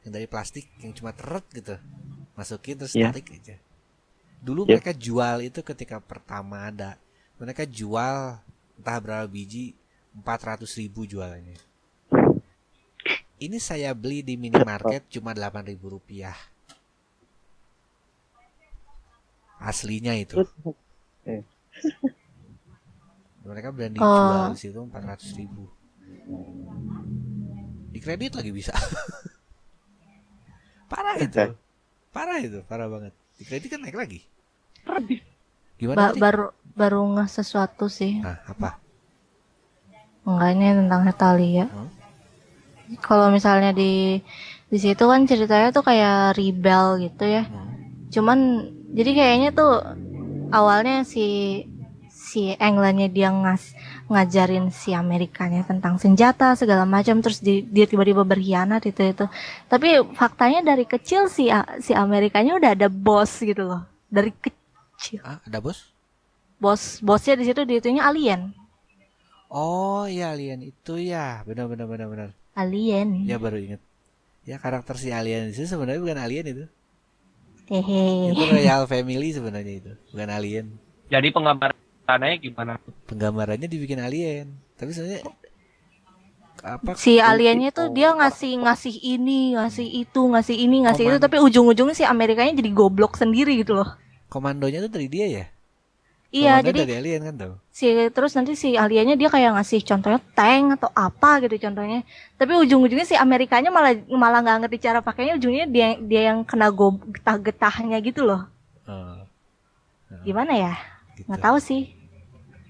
yang dari plastik yang cuma teret gitu, masukin terus tarik aja. Dulu mereka jual itu ketika pertama ada, mereka jual entah berapa biji, 400.000 jualannya. Ini saya beli di minimarket cuma 8.000 rupiah. Aslinya itu. Mereka berani jual di situ 400.000. Di kredit lagi bisa. Parah itu. Parah banget. Di kredit kan naik lagi. Gimana? Baru nggak sesuatu sih. Nah, apa? Enggaknya tentang Hetalia. Kalau misalnya di situ kan ceritanya tuh kayak rebel gitu ya. Cuman jadi kayaknya tuh awalnya si Englandnya dia ngajarin si Amerikanya tentang senjata segala macam, terus dia tiba-tiba berkhianat itu. Tapi faktanya dari kecil si Amerikanya udah ada bos gitu loh. Dari kecil. Ada bos? Bosnya di situ dihitungnya alien. Oh, iya alien itu ya. Benar. Alien. Ya baru inget. Ya karakter si alien itu sebenarnya bukan alien itu. Hehe. Itu Royal Family sebenarnya itu, bukan alien. Jadi penggambarannya gimana? Penggambarannya dibikin alien. Tapi sebenarnya apa? Si aliennya tuh dia ngasih ini, ngasih itu, ngasih ini, ngasih itu, tapi ujung-ujungnya si Amerikanya jadi goblok sendiri gitu loh. Komandonya tuh dari dia ya? Iya, Komandonya jadi dari alien kan tuh. terus nanti si aliennya dia kayak ngasih contohnya tank atau apa gitu contohnya. Tapi ujung-ujungnya si Amerikanya malah nggak ngerti cara pakainya, ujungnya dia yang kena getah-getahnya gitu loh. Gimana ya? Gitu. Nggak tahu sih.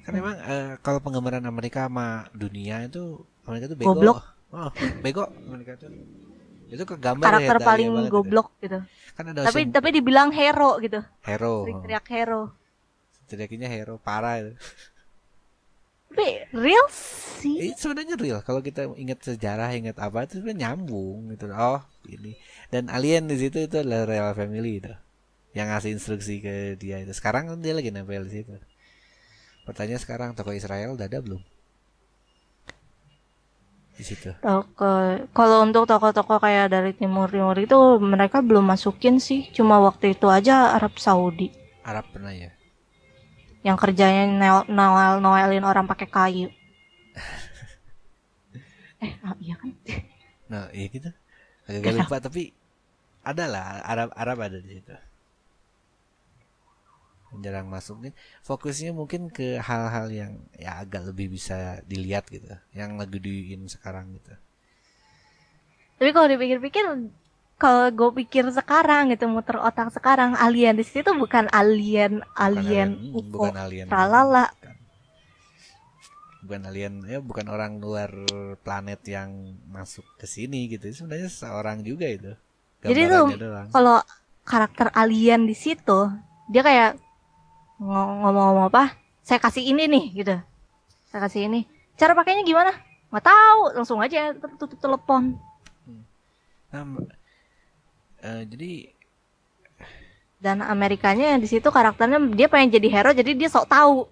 Kan emang kalau penggambaran Amerika sama dunia itu, Amerika tuh bego. Goblok. Oh, bego Amerika tuh. Itu kegambar Karakter ya, paling goblok gitu. Kan ada Tapi dibilang hero gitu. Hero. Teriak hero. Teriakinya hero, parah itu. Tapi real sih. Sebenarnya real kalau kita ingat sejarah, ingat apa itu sebenarnya nyambung gitu. Oh, ini. Dan alien di situ itu adalah Royal Family itu. Yang ngasih instruksi ke dia itu. Sekarang kan dia lagi nempel di situ. Pertanyaan sekarang tokoh Israel udah ada belum? Di situ. Kalau untuk tokoh-tokoh kayak dari Timur itu mereka belum masukin sih. Cuma waktu itu aja Arab Saudi. Arab pernah ya? Yang kerjanya noelin orang pakai kayu. Iya kan? Nah, iya gitu. Agak lupa tapi ada lah, Arab ada di situ. Jarang masuk nih. Fokusnya mungkin ke hal-hal yang ya agak lebih bisa dilihat gitu, yang lagi diin sekarang gitu. Tapi kalau dipikir-pikir, kalau gue pikir sekarang gitu, muter otak sekarang, alien di situ bukan alien Bukan alien. tralala. bukan alien ya, bukan orang luar planet yang masuk ke sini gitu. Sebenarnya seorang juga itu. Jadi tuh Gambarannya doang. kalau karakter alien di situ dia kayak ngomong apa? Saya kasih ini nih gitu. Saya kasih ini. Cara pakainya gimana? Nggak tahu, langsung aja tutup telepon. Nah, jadi Dan Amerikanya di situ karakternya dia pengen jadi hero, jadi dia sok tahu.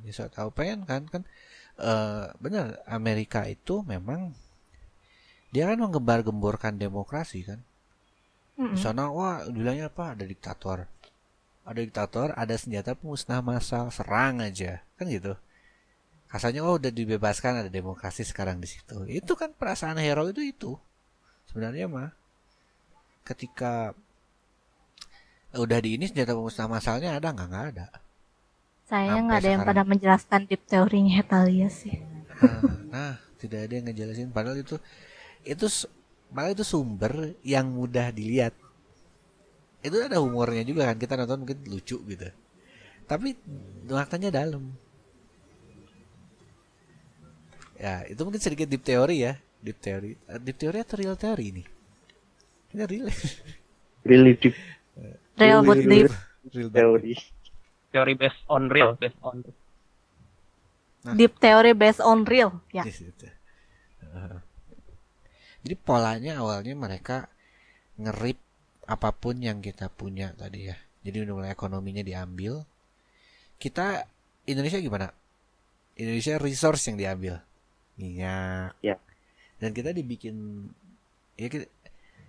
dia sok tahu pengen kan benar Amerika itu memang dia kan menggembar-gemborkan demokrasi kan. Di sana wah bilangnya apa, ada diktator, ada senjata pemusnah massal, serang aja kan gitu. Kasarnya udah dibebaskan, ada demokrasi sekarang di situ. Itu kan perasaan hero itu sebenarnya mah ketika udah di ini senjata pemusnah massalnya ada nggak ada. Sayangnya Sampai nggak ada yang sekarang. pada menjelaskan deep teorinya Hetalia sih. Nah, tidak ada yang ngejelasin padahal itu malah itu sumber yang mudah dilihat. Itu ada humornya juga kan, kita nonton mungkin lucu gitu. Tapi maknanya dalam. Ya, itu mungkin sedikit deep teori ya. Deep teori atau real teori ini? Ini real. Really deep Real but deep. Real teori. Teori based on real. Deep teori based on real. Ya. Yes, itu. Jadi polanya awalnya mereka ngerip apapun yang kita punya tadi ya. Jadi mulai ekonominya diambil. Kita Indonesia gimana? Indonesia resource yang diambil. Minyak. Ya. Dan kita dibikin ya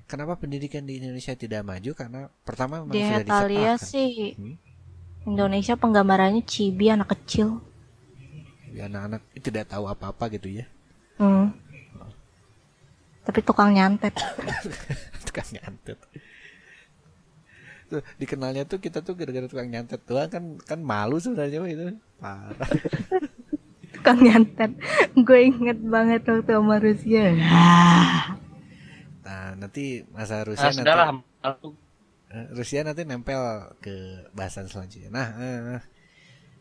kenapa pendidikan di Indonesia tidak maju? Karena pertama memang Di sudah Hetalia disepakan. sih Indonesia penggambarannya chibi, anak kecil. Ya, anak-anak tidak tahu apa-apa gitu ya. Tapi tukang nyantet. Tukang nyantet. Tuh, dikenalnya tuh kita tuh gara-gara tukang nyantet doang kan malu sebenarnya mah itu. Parah. Tukang nyantet. Gue inget banget waktu sama Rusia. Nah, nanti masa Rusia nanti Sudahlah. Rusia nanti nempel ke bahasan selanjutnya. Nah,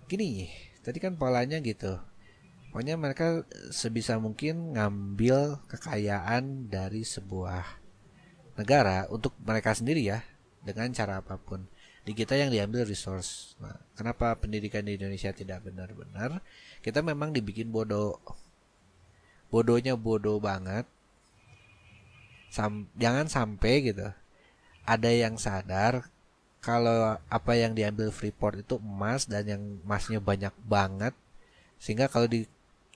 gini, tadi kan polanya gitu. Pokoknya mereka sebisa mungkin ngambil kekayaan dari sebuah negara untuk mereka sendiri ya, dengan cara apapun. Di kita yang diambil resource. Nah, kenapa pendidikan di Indonesia tidak benar-benar? Kita memang dibikin bodoh. Bodohnya bodoh banget. Jangan sampai gitu ada yang sadar kalau apa yang diambil Freeport itu emas dan yang emasnya banyak banget, sehingga kalau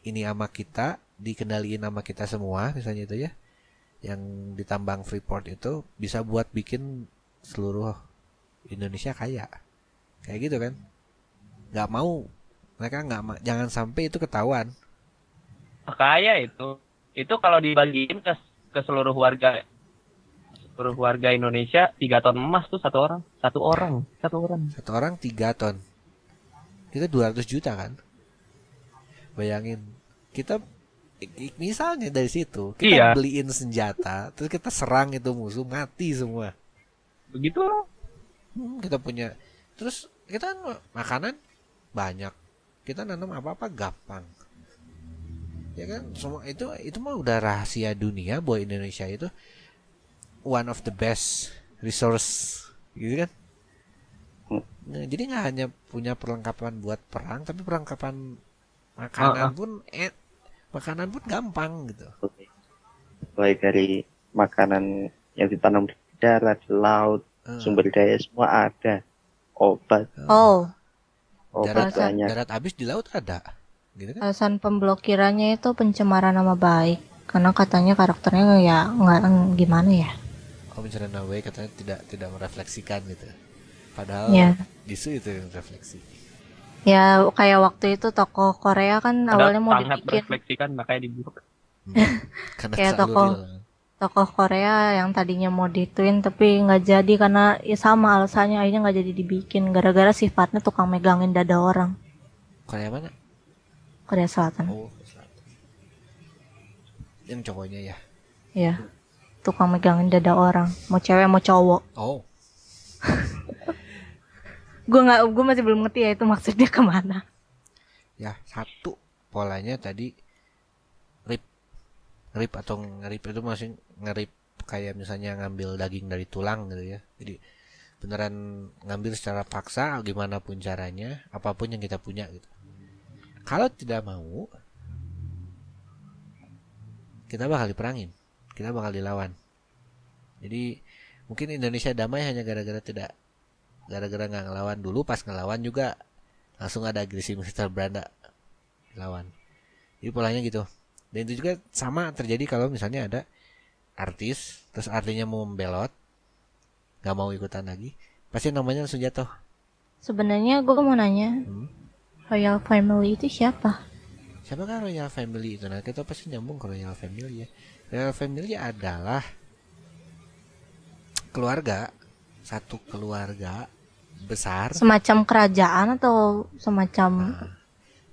ini sama kita, dikendaliin sama kita semua misalnya itu ya, yang ditambang Freeport itu bisa buat bikin seluruh Indonesia kaya kayak gitu kan. Nggak mau, mereka jangan sampai itu ketahuan. Kaya itu kalau dibagiin ke seluruh warga Indonesia 3 ton emas tuh satu orang 3 ton, kita 200 juta kan. Bayangin kita misalnya dari situ kita beliin senjata terus kita serang itu musuh, mati semua. Begitu Kita punya, terus kita makanan banyak, kita nanam apa-apa gampang ya kan. Semua itu mah udah rahasia dunia bahwa Indonesia itu one of the best resource gitu kan. Nah, jadi nggak hanya punya perlengkapan buat perang, tapi perlengkapan makanan pun gampang gitu. Mulai dari makanan yang ditanam di darat, laut, sumber daya semua ada. Obat banyak. Darat habis, di laut ada gitu kan. Alasan pemblokirannya itu pencemaran nama baik, karena katanya karakternya ya nggak gimana ya. Pencemaran nama baik katanya tidak merefleksikan gitu. Padahal isu itu yang refleksi. Ya kayak waktu itu tokoh Korea kan awalnya mau sangat dibikin merefleksikan, makanya diburuk. kayak tokoh Korea yang tadinya mau dituin tapi nggak jadi karena ya sama alasannya, akhirnya nggak jadi dibikin gara-gara sifatnya tukang megangin dada orang. Korea mana? Korea Selatan. Oh, Selatan. Yang cowoknya ya. Ya, tukang megangin dada orang, mau cewek mau cowok. Oh. Gue masih belum ngerti ya itu maksudnya kemana. Ya, satu polanya tadi rip ngerip atau ngerip itu masih ngerip kayak misalnya ngambil daging dari tulang gitu ya. Jadi beneran ngambil secara paksa gimana pun caranya, apapun yang kita punya gitu. Kalau tidak mau, kita bakal diperangin, kita bakal dilawan. Jadi mungkin Indonesia damai hanya gara-gara nggak ngelawan. Dulu pas ngelawan juga langsung ada agresi militer Belanda lawan. Jadi polanya gitu. Dan itu juga sama terjadi kalau misalnya ada artis, terus artinya mau membelot, nggak mau ikutan lagi, pasti namanya langsung jatuh. Sebenarnya gue mau nanya, Royal Family itu siapa? Siapakah Royal Family itu? Nah, kita pasti nyambung ke Royal Family ya. Royal Family adalah keluarga, satu keluarga besar. Semacam kerajaan atau semacam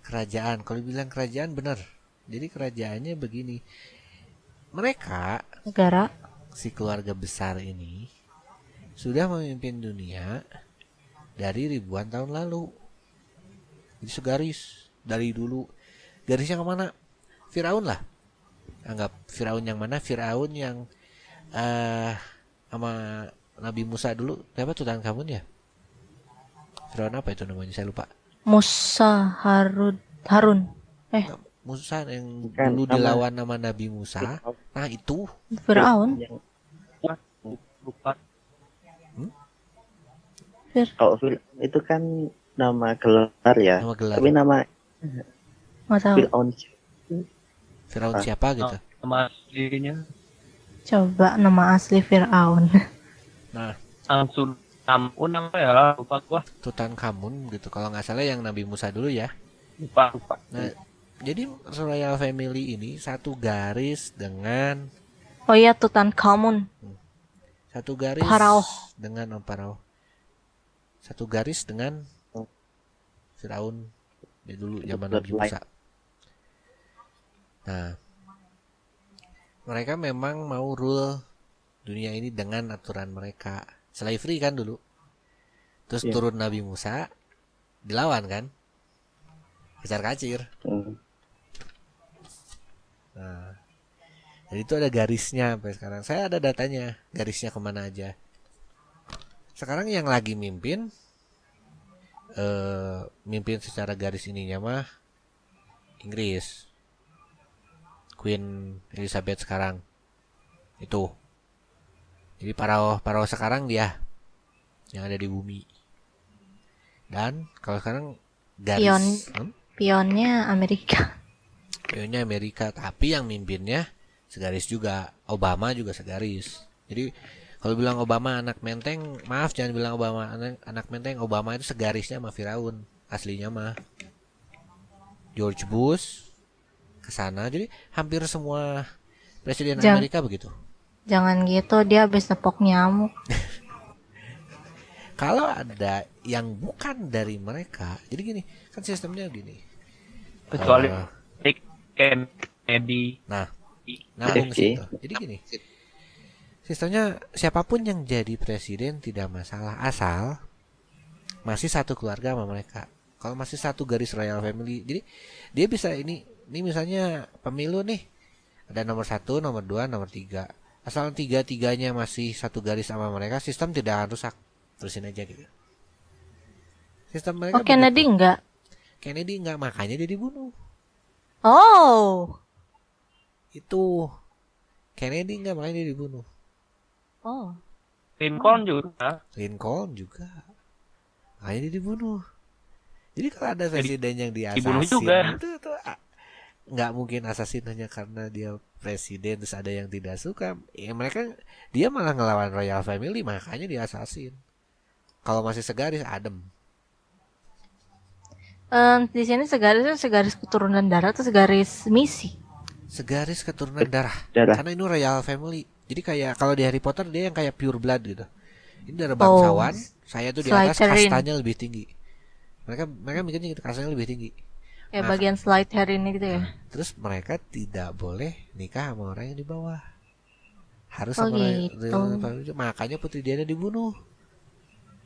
Kerajaan. Kalau bilang kerajaan benar. Jadi kerajaannya begini. Mereka, negara? si keluarga besar ini sudah memimpin dunia dari ribuan tahun lalu. Jadi segaris dari dulu. Garisnya kemana? Firaun lah. Anggap Firaun yang mana? Firaun yang sama Nabi Musa dulu. Siapa Tutankhamun ya? Firaun apa itu namanya? Saya lupa. Musa Harun. Musa yang Bukan, dulu sama. dilawan sama Nabi Musa. Nah itu Firaun. Yang Lupa. kalau itu kan nama gelar ya. nama gelar. Tapi nama Nggak tahu. Fir'aun Firaun siapa gitu. Sama aslinya Coba nama asli Firaun. Nah langsung Tamun apa ya? Lupa gua. Tutankhamun gitu. Kalau nggak salah yang Nabi Musa dulu ya. Lupa. Nah jadi Royal Family ini satu garis dengan Oh iya, Tutankhamun. satu garis Pharaoh. dengan Pharaoh. Satu garis dengan Firaun ya dulu zaman Nabi Musa. Nah, mereka memang mau rule dunia ini dengan aturan mereka. Slavery kan dulu. Terus Iya. turun Nabi Musa, dilawan kan? Kecar-kacir. Nah, jadi itu ada garisnya sampai sekarang. Saya ada datanya, garisnya kemana aja. Sekarang yang lagi mimpin secara garis ininya mah Inggris, Queen Elizabeth sekarang itu. Jadi Pharaoh sekarang dia yang ada di bumi. Dan kalau sekarang garis Pionnya Amerika. pionnya Amerika, tapi yang mimpinnya segaris juga. Obama juga segaris. Jadi kalau bilang Obama anak menteng, maaf jangan bilang Obama anak menteng. Obama itu segarisnya sama Firaun aslinya mah. George Bush kesana. Jadi hampir semua presiden Amerika begitu. Jangan gitu, dia habis nepok nyamuk. Kalau ada yang bukan dari mereka, jadi gini, kan sistemnya gini. Kecuali Kennedy. Nah, ke situ. Jadi gini, sistemnya siapapun yang jadi presiden tidak masalah asal masih satu keluarga sama mereka. Kalau masih satu garis Royal Family, jadi dia bisa ini misalnya pemilu nih, ada nomor 1, nomor 2, nomor 3. Asal 3-3-nya masih satu garis sama mereka, sistem tidak akan rusak. Terusin aja gitu. Sistem mereka. Oh, Kennedy enggak? Kennedy enggak, makanya dia dibunuh. Oh. Itu Kennedy enggak, makanya dia dibunuh. Oh. Lincoln juga. Lincoln juga, makanya dia dibunuh. Jadi kalau ada presiden yang dibunuh diasasin juga. itu nggak mungkin asasin hanya karena dia presiden terus ada yang tidak suka. Ya dia malah ngelawan Royal Family, makanya diasasin. Kalau masih segaris adem. Di sini segaris keturunan darah atau segaris misi? Segaris keturunan darah. Darah. Karena ini Royal Family. Jadi kayak kalau di Harry Potter dia yang kayak pure blood gitu. Ini darah bangsawan, saya tuh di atas Slytherin. kastanya lebih tinggi. Mereka mikirnya gitu, kastanya lebih tinggi. Ya bagian Slytherin ini gitu ya. Terus mereka tidak boleh nikah sama orang yang di bawah. Harus Oh, sama gitu. makanya Putri Diana dibunuh.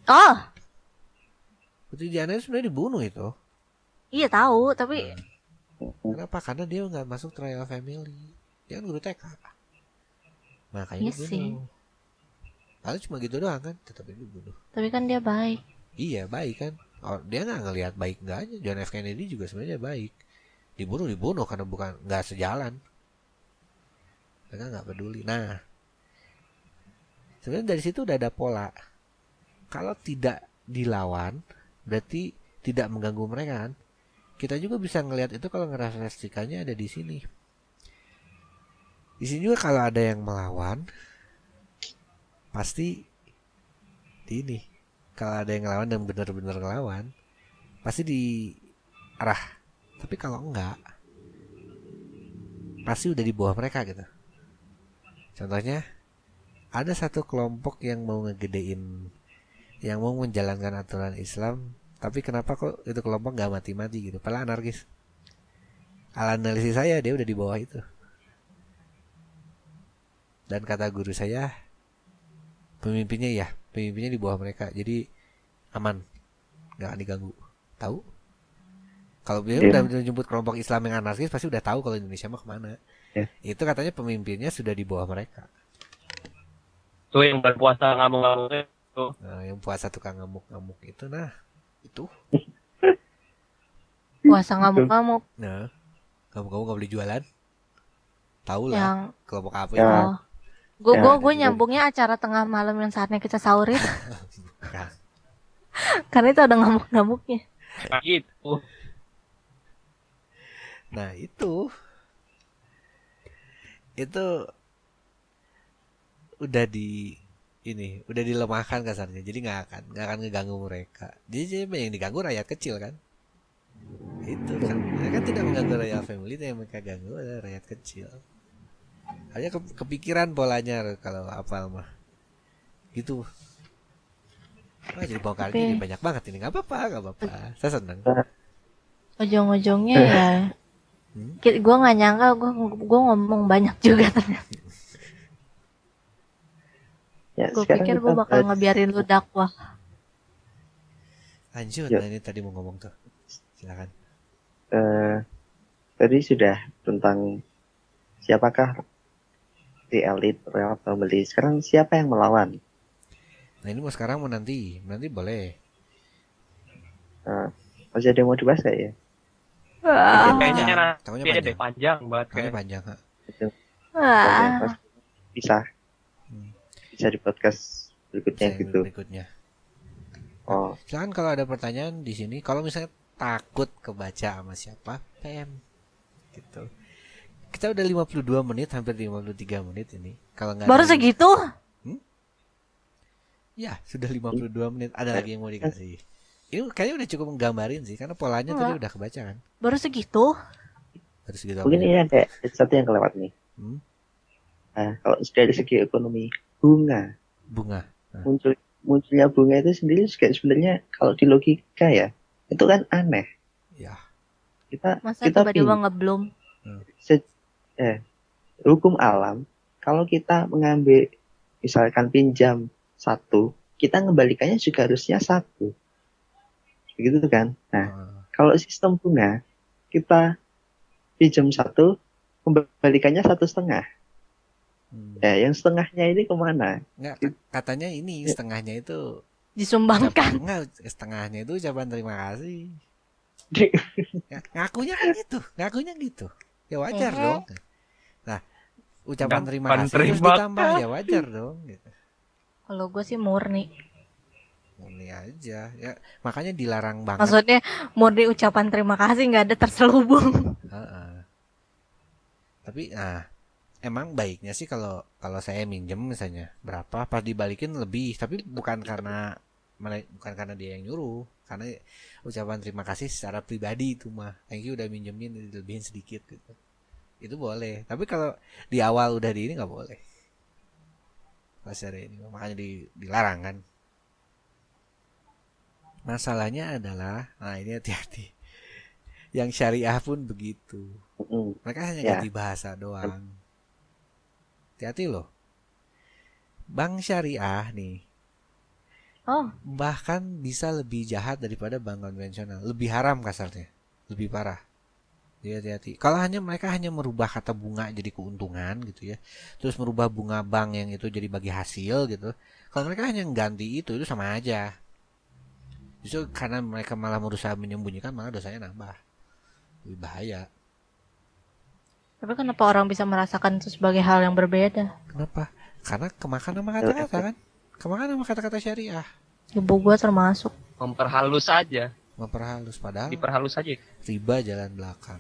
Oh, Putri Diana sebenarnya dibunuh itu. iya tahu, tapi Kenapa? Karena dia nggak masuk trial family. Dia kan guru TK. Makanya Iya sih. dibunuh. Lalu cuma gitu doang kan, tetap dibunuh. Tapi kan dia baik. Iya baik kan. Oh, dia nggak ngelihat baik nggak aja. John F Kennedy juga sebenarnya baik. Dibunuh karena bukan nggak sejalan. Mereka nggak peduli. Nah, sebenarnya dari situ udah ada pola. Kalau tidak dilawan, berarti tidak mengganggu mereka kan. Kita juga bisa ngelihat itu kalau ngerefleksikannya ada di sini. Di sini juga kalau ada yang melawan, pasti di ini. Kalau ada yang ngelawan dan benar-benar ngelawan, pasti diarah. Tapi kalau enggak, pasti udah di bawah mereka gitu. Contohnya, ada satu kelompok yang mau ngegedein, yang mau menjalankan aturan Islam, tapi kenapa kok itu kelompok nggak mati-mati gitu? Padahal anarkis. Analisis saya dia udah di bawah itu. Dan kata guru saya, pemimpinnya di bawah mereka, jadi aman, nggak akan diganggu. Tahu? Kalau dia udah menjemput kelompok Islam yang anarkis, pasti udah tahu kalau Indonesia mau kemana. Itu katanya pemimpinnya sudah di bawah mereka. Tuh yang berpuasa ngamuk-ngamuk itu. Nah, yang puasa tukang ngamuk-ngamuk itu, nah itu. Puasa ngamuk-ngamuk. Nah, ngamuk-ngamuk nggak boleh jualan. Tahu lah Yang kelompok apa Ya. itu. oh. Gue nyambungnya acara tengah malam yang saatnya kita sahur itu. Bukan. Karena itu ada ngamuk-ngamuknya. Nah, gitu. Nah itu udah udah dilemahkan kasarnya, jadi nggak akan ngeganggu mereka. Jadi yang diganggu rakyat kecil kan, itu kan mereka tidak mengganggu royal family, yang mereka ganggu adalah rakyat kecil. Hanya kepikiran polanya kalau apal mah gitu. Wah, jadi bongkar gini banyak banget ini, nggak apa-apa, saya senang. Ujung-ujungnya ya gue nggak nyangka gue ngomong banyak juga ternyata. Ya, Gue sekarang pikir kita gue bakal bahas, ngebiarin lu dakwah. Lanjut, Yuk. nah ini tadi mau ngomong tuh, silakan. tadi sudah tentang siapakah di elit royal family. Sekarang siapa yang melawan? Nah ini mau sekarang mau nanti boleh. Masih ada yang mau dibahas nggak ya? Kayaknya Tahunya nanti panjang. deh panjang banget Kayaknya kayak. panjang, ha. Wah, Bisa di podcast berikutnya Bisa gitu. berikutnya. Oh, Silakan kalau ada pertanyaan di sini. Kalau misalnya takut kebaca sama siapa, PM gitu. Kita udah 52 menit, hampir 53 menit ini. Kalau nggak baru ada- segitu? Ya, sudah 52 menit. Ada lagi yang mau dikasih. Ini kayaknya udah cukup menggambarin sih, karena polanya tadi udah kebaca kan. Baru segitu? Harus gitu. mungkin ini ada satu yang kelewat nih. Hmm? Kalau dari segi ekonomi, bunga Bunga. munculnya bunga itu sendiri juga sebenarnya kalau di logika ya itu kan aneh. Ya. Masa kita tiba-tiba ngeblom? hukum alam, kalau kita mengambil misalkan pinjam 1, kita ngembalikannya juga harusnya 1, begitu kan? Nah, kalau sistem bunga kita pinjam 1, kembalikannya 1,5. Yang setengahnya ini kemana? Enggak, katanya ini setengahnya itu Disumbangkan. enggak, setengahnya itu ucapan terima kasih. Ngakunya gitu. Ya wajar dong. Nah, ucapan terima kasih terus ditambah, ya wajar dong gitu. Kalau gue sih murni. Murni aja. Ya, makanya dilarang banget. Maksudnya murni ucapan terima kasih, nggak ada terselubung. Tapi emang baiknya sih kalau saya minjem misalnya berapa, pas dibalikin lebih, tapi bukan karena dia yang nyuruh, karena ucapan terima kasih secara pribadi itu mah, thank you udah minjemin, lebihin sedikit gitu, itu boleh. Tapi kalau di awal udah di ini nggak boleh, pas ada ini makanya dilarang kan. Masalahnya adalah, nah ini hati-hati, yang syariah pun begitu, mereka hanya ganti bahasa doang. Hati-hati loh, bank syariah nih bahkan bisa lebih jahat daripada bank konvensional, lebih haram kasarnya, lebih parah. Jadi hati-hati. Kalau mereka hanya merubah kata bunga jadi keuntungan gitu ya, terus merubah bunga bank yang itu jadi bagi hasil gitu. Kalau mereka hanya ganti itu sama aja. Justru karena mereka malah berusaha menyembunyikan, malah dosanya nambah. Lebih bahaya. Tapi kenapa orang bisa merasakan itu sebagai hal yang berbeda? Kenapa? Karena kemakan sama kata-kata kan. Kemakan sama kata-kata syariah. Ibu gua termasuk. Memperhalus aja, Memperhalus. Padahal diperhalus aja. riba jalan belakang.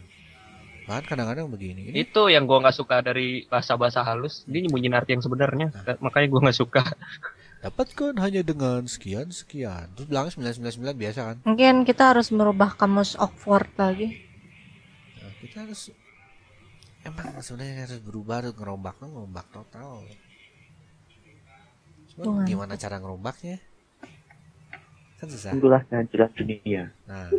Bahkan kadang-kadang begini. Ini Itu yang gua nggak suka dari bahasa-bahasa halus. Dia nyembunyiin arti yang sebenarnya. Makanya gua nggak suka. dapatkan hanya dengan sekian-sekian. Terus bilang 999 biasa kan. Mungkin kita harus merubah kamus Oxford lagi. Nah, kita harus emang sebenarnya harus berubah, harus ngerombak total. Cuma gimana cara ngerombaknya? Kan susah. Itulah kehancuran dunia. Nah,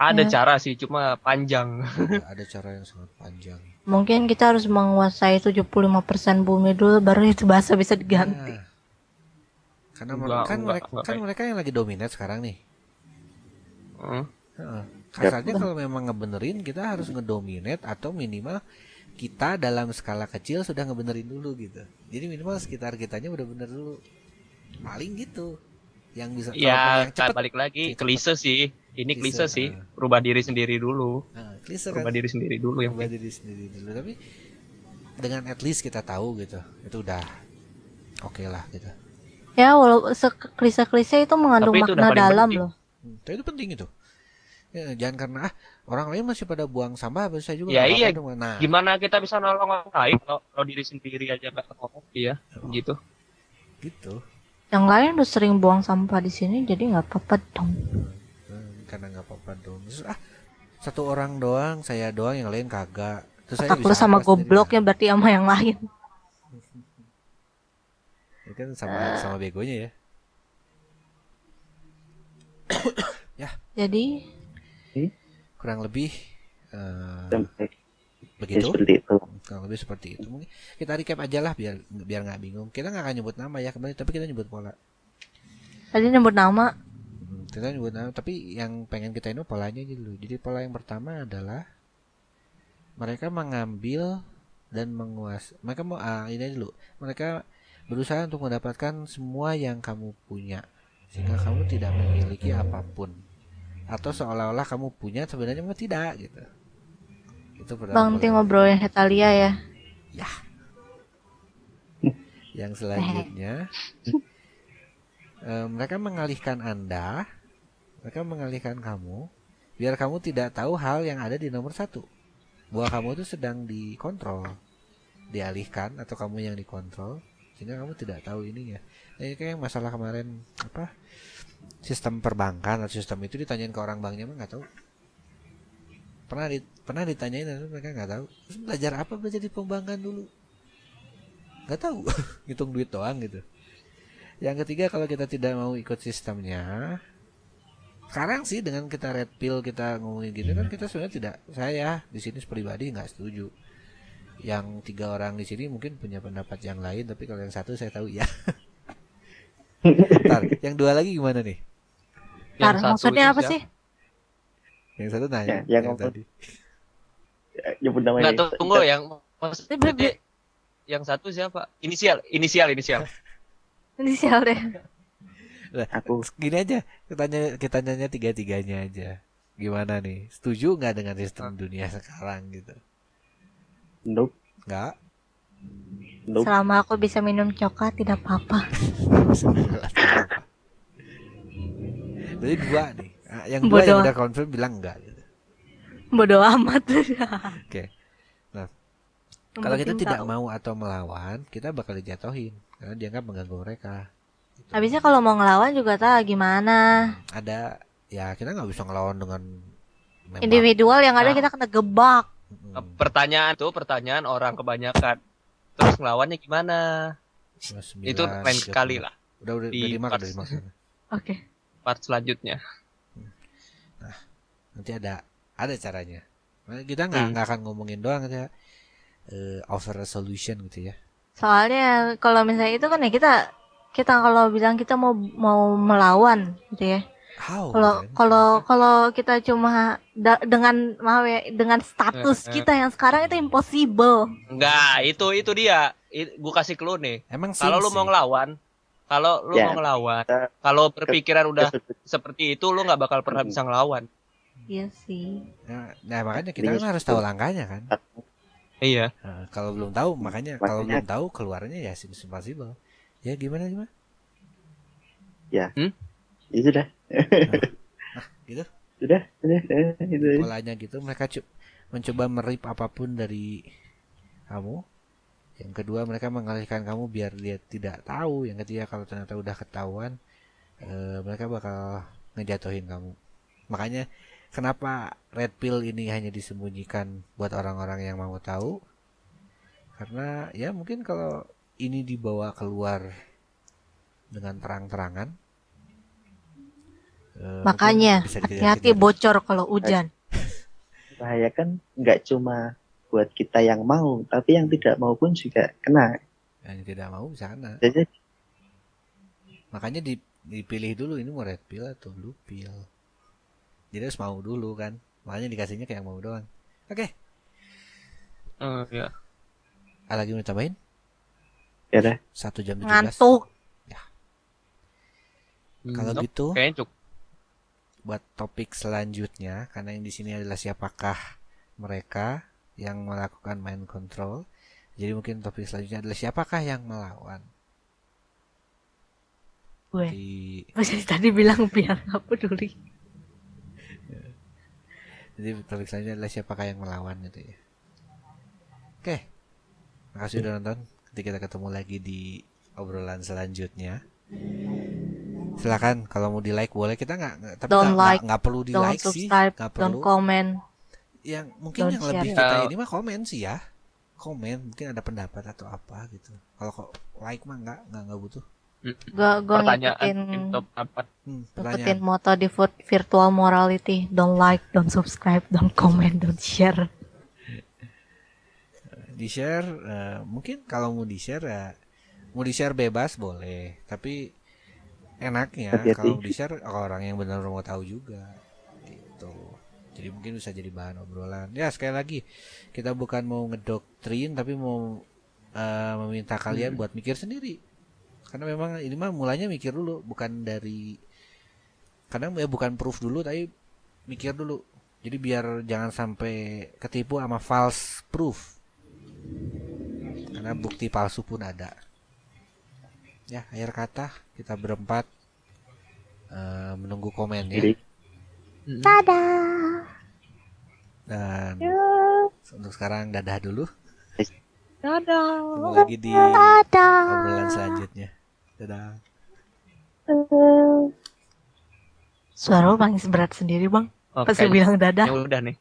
Ada Ya. cara sih, cuma panjang. ada cara yang sangat panjang. Mungkin kita harus menguasai 75% bumi dulu, baru itu bahasa bisa diganti. Nah, karena Enggak kan kayak- mereka yang lagi dominate sekarang nih. Hmm. Heeh. Kasarnya kalau memang ngebenerin, kita harus ngedominate atau minimal kita dalam skala kecil sudah ngebenerin dulu gitu. Jadi minimal sekitar kitanya udah bener dulu. Paling gitu. Yang bisa kalau Ya, yang cepet. balik lagi Yang cepet. klise sih. Ini Klise, klise sih. ah. Rubah diri sendiri dulu. Nah, klise kan. Rubah diri sendiri dulu yang Rubah diri sendiri dulu. Tapi dengan at least kita tahu gitu, itu udah oke lah gitu. Ya, walau klise-klise itu mengandung Tapi itu udah makna paling dalam penting. loh. Tapi itu penting itu. Ya, jangan karena orang lain masih pada buang sampah, habis saya juga Ya nggak iya. apa-apa dong. Nah, Gimana kita bisa nolong orang lain kalau diri sendiri aja nggak terkonek? Iya, gitu. gitu. Yang lain udah sering buang sampah di sini, jadi nggak apa-apa dong. Karena nggak apa-apa dong. Terus, satu orang doang, saya doang, yang lain kagak. Terus saya Otak lu bisa sama apa sendiri? goblok ya berarti sama yang lain. Ya kan sama begonya ya. Jadi Kurang lebih Sampai begitu. seperti itu. Kurang lebih seperti itu. Mungkin kita recap aja lah biar nggak bingung. Kita nggak akan nyebut nama ya kembali, tapi kita nyebut pola. tadi nyebut nama. Kita nyebut nama, tapi yang pengen kita ini polanya aja dulu. Jadi pola yang pertama adalah mereka mengambil dan menguasai. Mereka mau ini aja dulu. Mereka berusaha untuk mendapatkan semua yang kamu punya, sehingga kamu tidak memiliki apapun, atau seolah-olah kamu punya sebenarnya mah tidak gitu. Itu pertama. Bang Ti ngobrolin Hetalia ya. Yang selanjutnya mereka mengalihkan Anda, mereka mengalihkan kamu, biar kamu tidak tahu hal yang ada di nomor 1, bahwa kamu itu sedang dikontrol, dialihkan, atau kamu yang dikontrol, sehingga kamu tidak tahu ininya. Nah, ini kayak masalah kemarin apa, sistem perbankan atau sistem itu ditanyain ke orang banknya mah nggak tahu. Pernah ditanyain dan mereka nggak tahu. Terus belajar di perbankan dulu, nggak tahu. Ngitung duit doang gitu. Yang ketiga, kalau kita tidak mau ikut sistemnya, sekarang sih dengan kita red pill, kita ngomongin gitu kan, kita sebenarnya tidak, saya di sini pribadi nggak setuju. Yang 3 orang di sini mungkin punya pendapat yang lain, tapi kalau yang 1 saya tahu ya. Ntar, yang 2 lagi gimana nih? Ntar, Yang satu maksudnya itu apa siapa? sih? Yang 1 nanya, Ya, yang tadi. Nyebut namanya. Nggak tunggu yang maksudnya Blip. yang satu siapa? Inisial. Inisial deh. Nah, Aku. gini aja, kita nanya 3-3-nya aja. Gimana nih? Setuju nggak dengan sistem dunia sekarang gitu? Nope. Nggak? Nope. Selama aku bisa minum coklat tidak apa-apa. Jadi 2 nih. Nah, yang 2 Bodoh. yang udah confirm bilang enggak gitu. Bodoh amat. Oke. Yang Kalau kita penting tidak tahu. mau atau melawan, kita bakal dijatuhin karena dianggap mengganggu mereka. Gitu. Habisnya kalau mau ngelawan juga tahu gimana. Ada, ya kita nggak bisa ngelawan dengan nembak. Individual yang ada Nah. kita kena gebak. Pertanyaan orang kebanyakan. Terus ngelawannya gimana? 9, Itu lain 30. sekali lah. Udah Di dimakan part- dari maksudnya. Oke. Part selanjutnya. Nanti ada caranya. Nah, kita nggak akan ngomongin doang ya. Over resolution gitu ya. Soalnya kalau misalnya itu kan ya kita kalau bilang kita mau melawan gitu ya. How? Kalau kan? kalau kalau kita cuma dengan maaf ya, dengan status kita yang sekarang itu impossible. Enggak, itu dia. Gue kasih clue nih. Emang Kalau lu mau sih. ngelawan, kalau lu Ya, mau ngelawan, kita kalau berpikiran udah ke- seperti itu, lu nggak bakal pernah bisa ngelawan. Iya sih. Nah, makanya kita kan harus tahu langkahnya kan. Iya. Nah, kalau belum tahu, makanya kalau Makanya- belum tahu keluarnya ya impossible. Ya gimana? ya, Hmm? itu dah. Gitu. Sudah, itu. Polanya gitu, mereka mencoba merip apapun dari kamu. Yang kedua, mereka mengalihkan kamu biar dia tidak tahu. Yang ketiga, kalau ternyata udah ketahuan, mereka bakal ngejatuhin kamu. Makanya kenapa red pill ini hanya disembunyikan buat orang-orang yang mau tahu? Karena ya mungkin kalau ini dibawa keluar dengan terang-terangan, Makanya mungkin bisa hati-hati dikejar-kejar. bocor kalau hujan. Bahaya kan nggak cuma buat kita yang mau, tapi yang tidak mau pun juga kena. Yang tidak mau bisa kena. Jadi Makanya dipilih dulu ini mau red pill atau blue pill. Jadi harus mau dulu kan. Makanya dikasihnya kayak mau doang. Oke. Ya. Ada lagi mau tambahin? ya dah. 1 jam 17. Ngantuk. Kalau Nope, gitu kayaknya cukup. buat topik selanjutnya, karena yang di sini adalah siapakah mereka yang melakukan mind control. Jadi mungkin topik selanjutnya adalah siapakah yang melawan. Gue. Di, Masih tadi bilang biar nggak peduli. jadi topik selanjutnya adalah siapakah yang melawan gitu ya. Oke. Makasih udah nonton. Nanti kita ketemu lagi di obrolan selanjutnya. Silakan kalau mau di like boleh, kita tapi Don't like, nggak perlu di Don't like sih, subscribe, nggak don't perlu. comment. Yang mungkin don't yang lebih share. kita ini mah komen sih ya, komen mungkin ada pendapat atau apa gitu. Kalau kok like mah nggak butuh. Gue Pertanyaan ngikutin top apa? ngikutin moto di virtual morality. Don't like, don't subscribe, don't comment, don't share. Di share mungkin kalau mau di share ya mau di share bebas boleh, tapi enaknya Hati-hati. kalau di share orang yang benar mau tahu juga gitu. Jadi mungkin bisa jadi bahan obrolan. Ya sekali lagi kita bukan mau ngedoktrin, tapi mau meminta kalian buat mikir sendiri. Karena memang ini mah mulanya mikir dulu, bukan dari kadang ya bukan proof dulu, tapi mikir dulu. Jadi biar jangan sampai ketipu sama false proof. Karena bukti palsu pun ada. Ya, akhir kata kita berempat menunggu komen ya. Jadi Dadah. Dan untuk sekarang dadah dulu. Dadah. Ketemu lagi di Dadah. obrolan selanjutnya. Dadah. Suara lu paling berat sendiri bang. Oh, Pas lu bilang dadah. ya udah nih.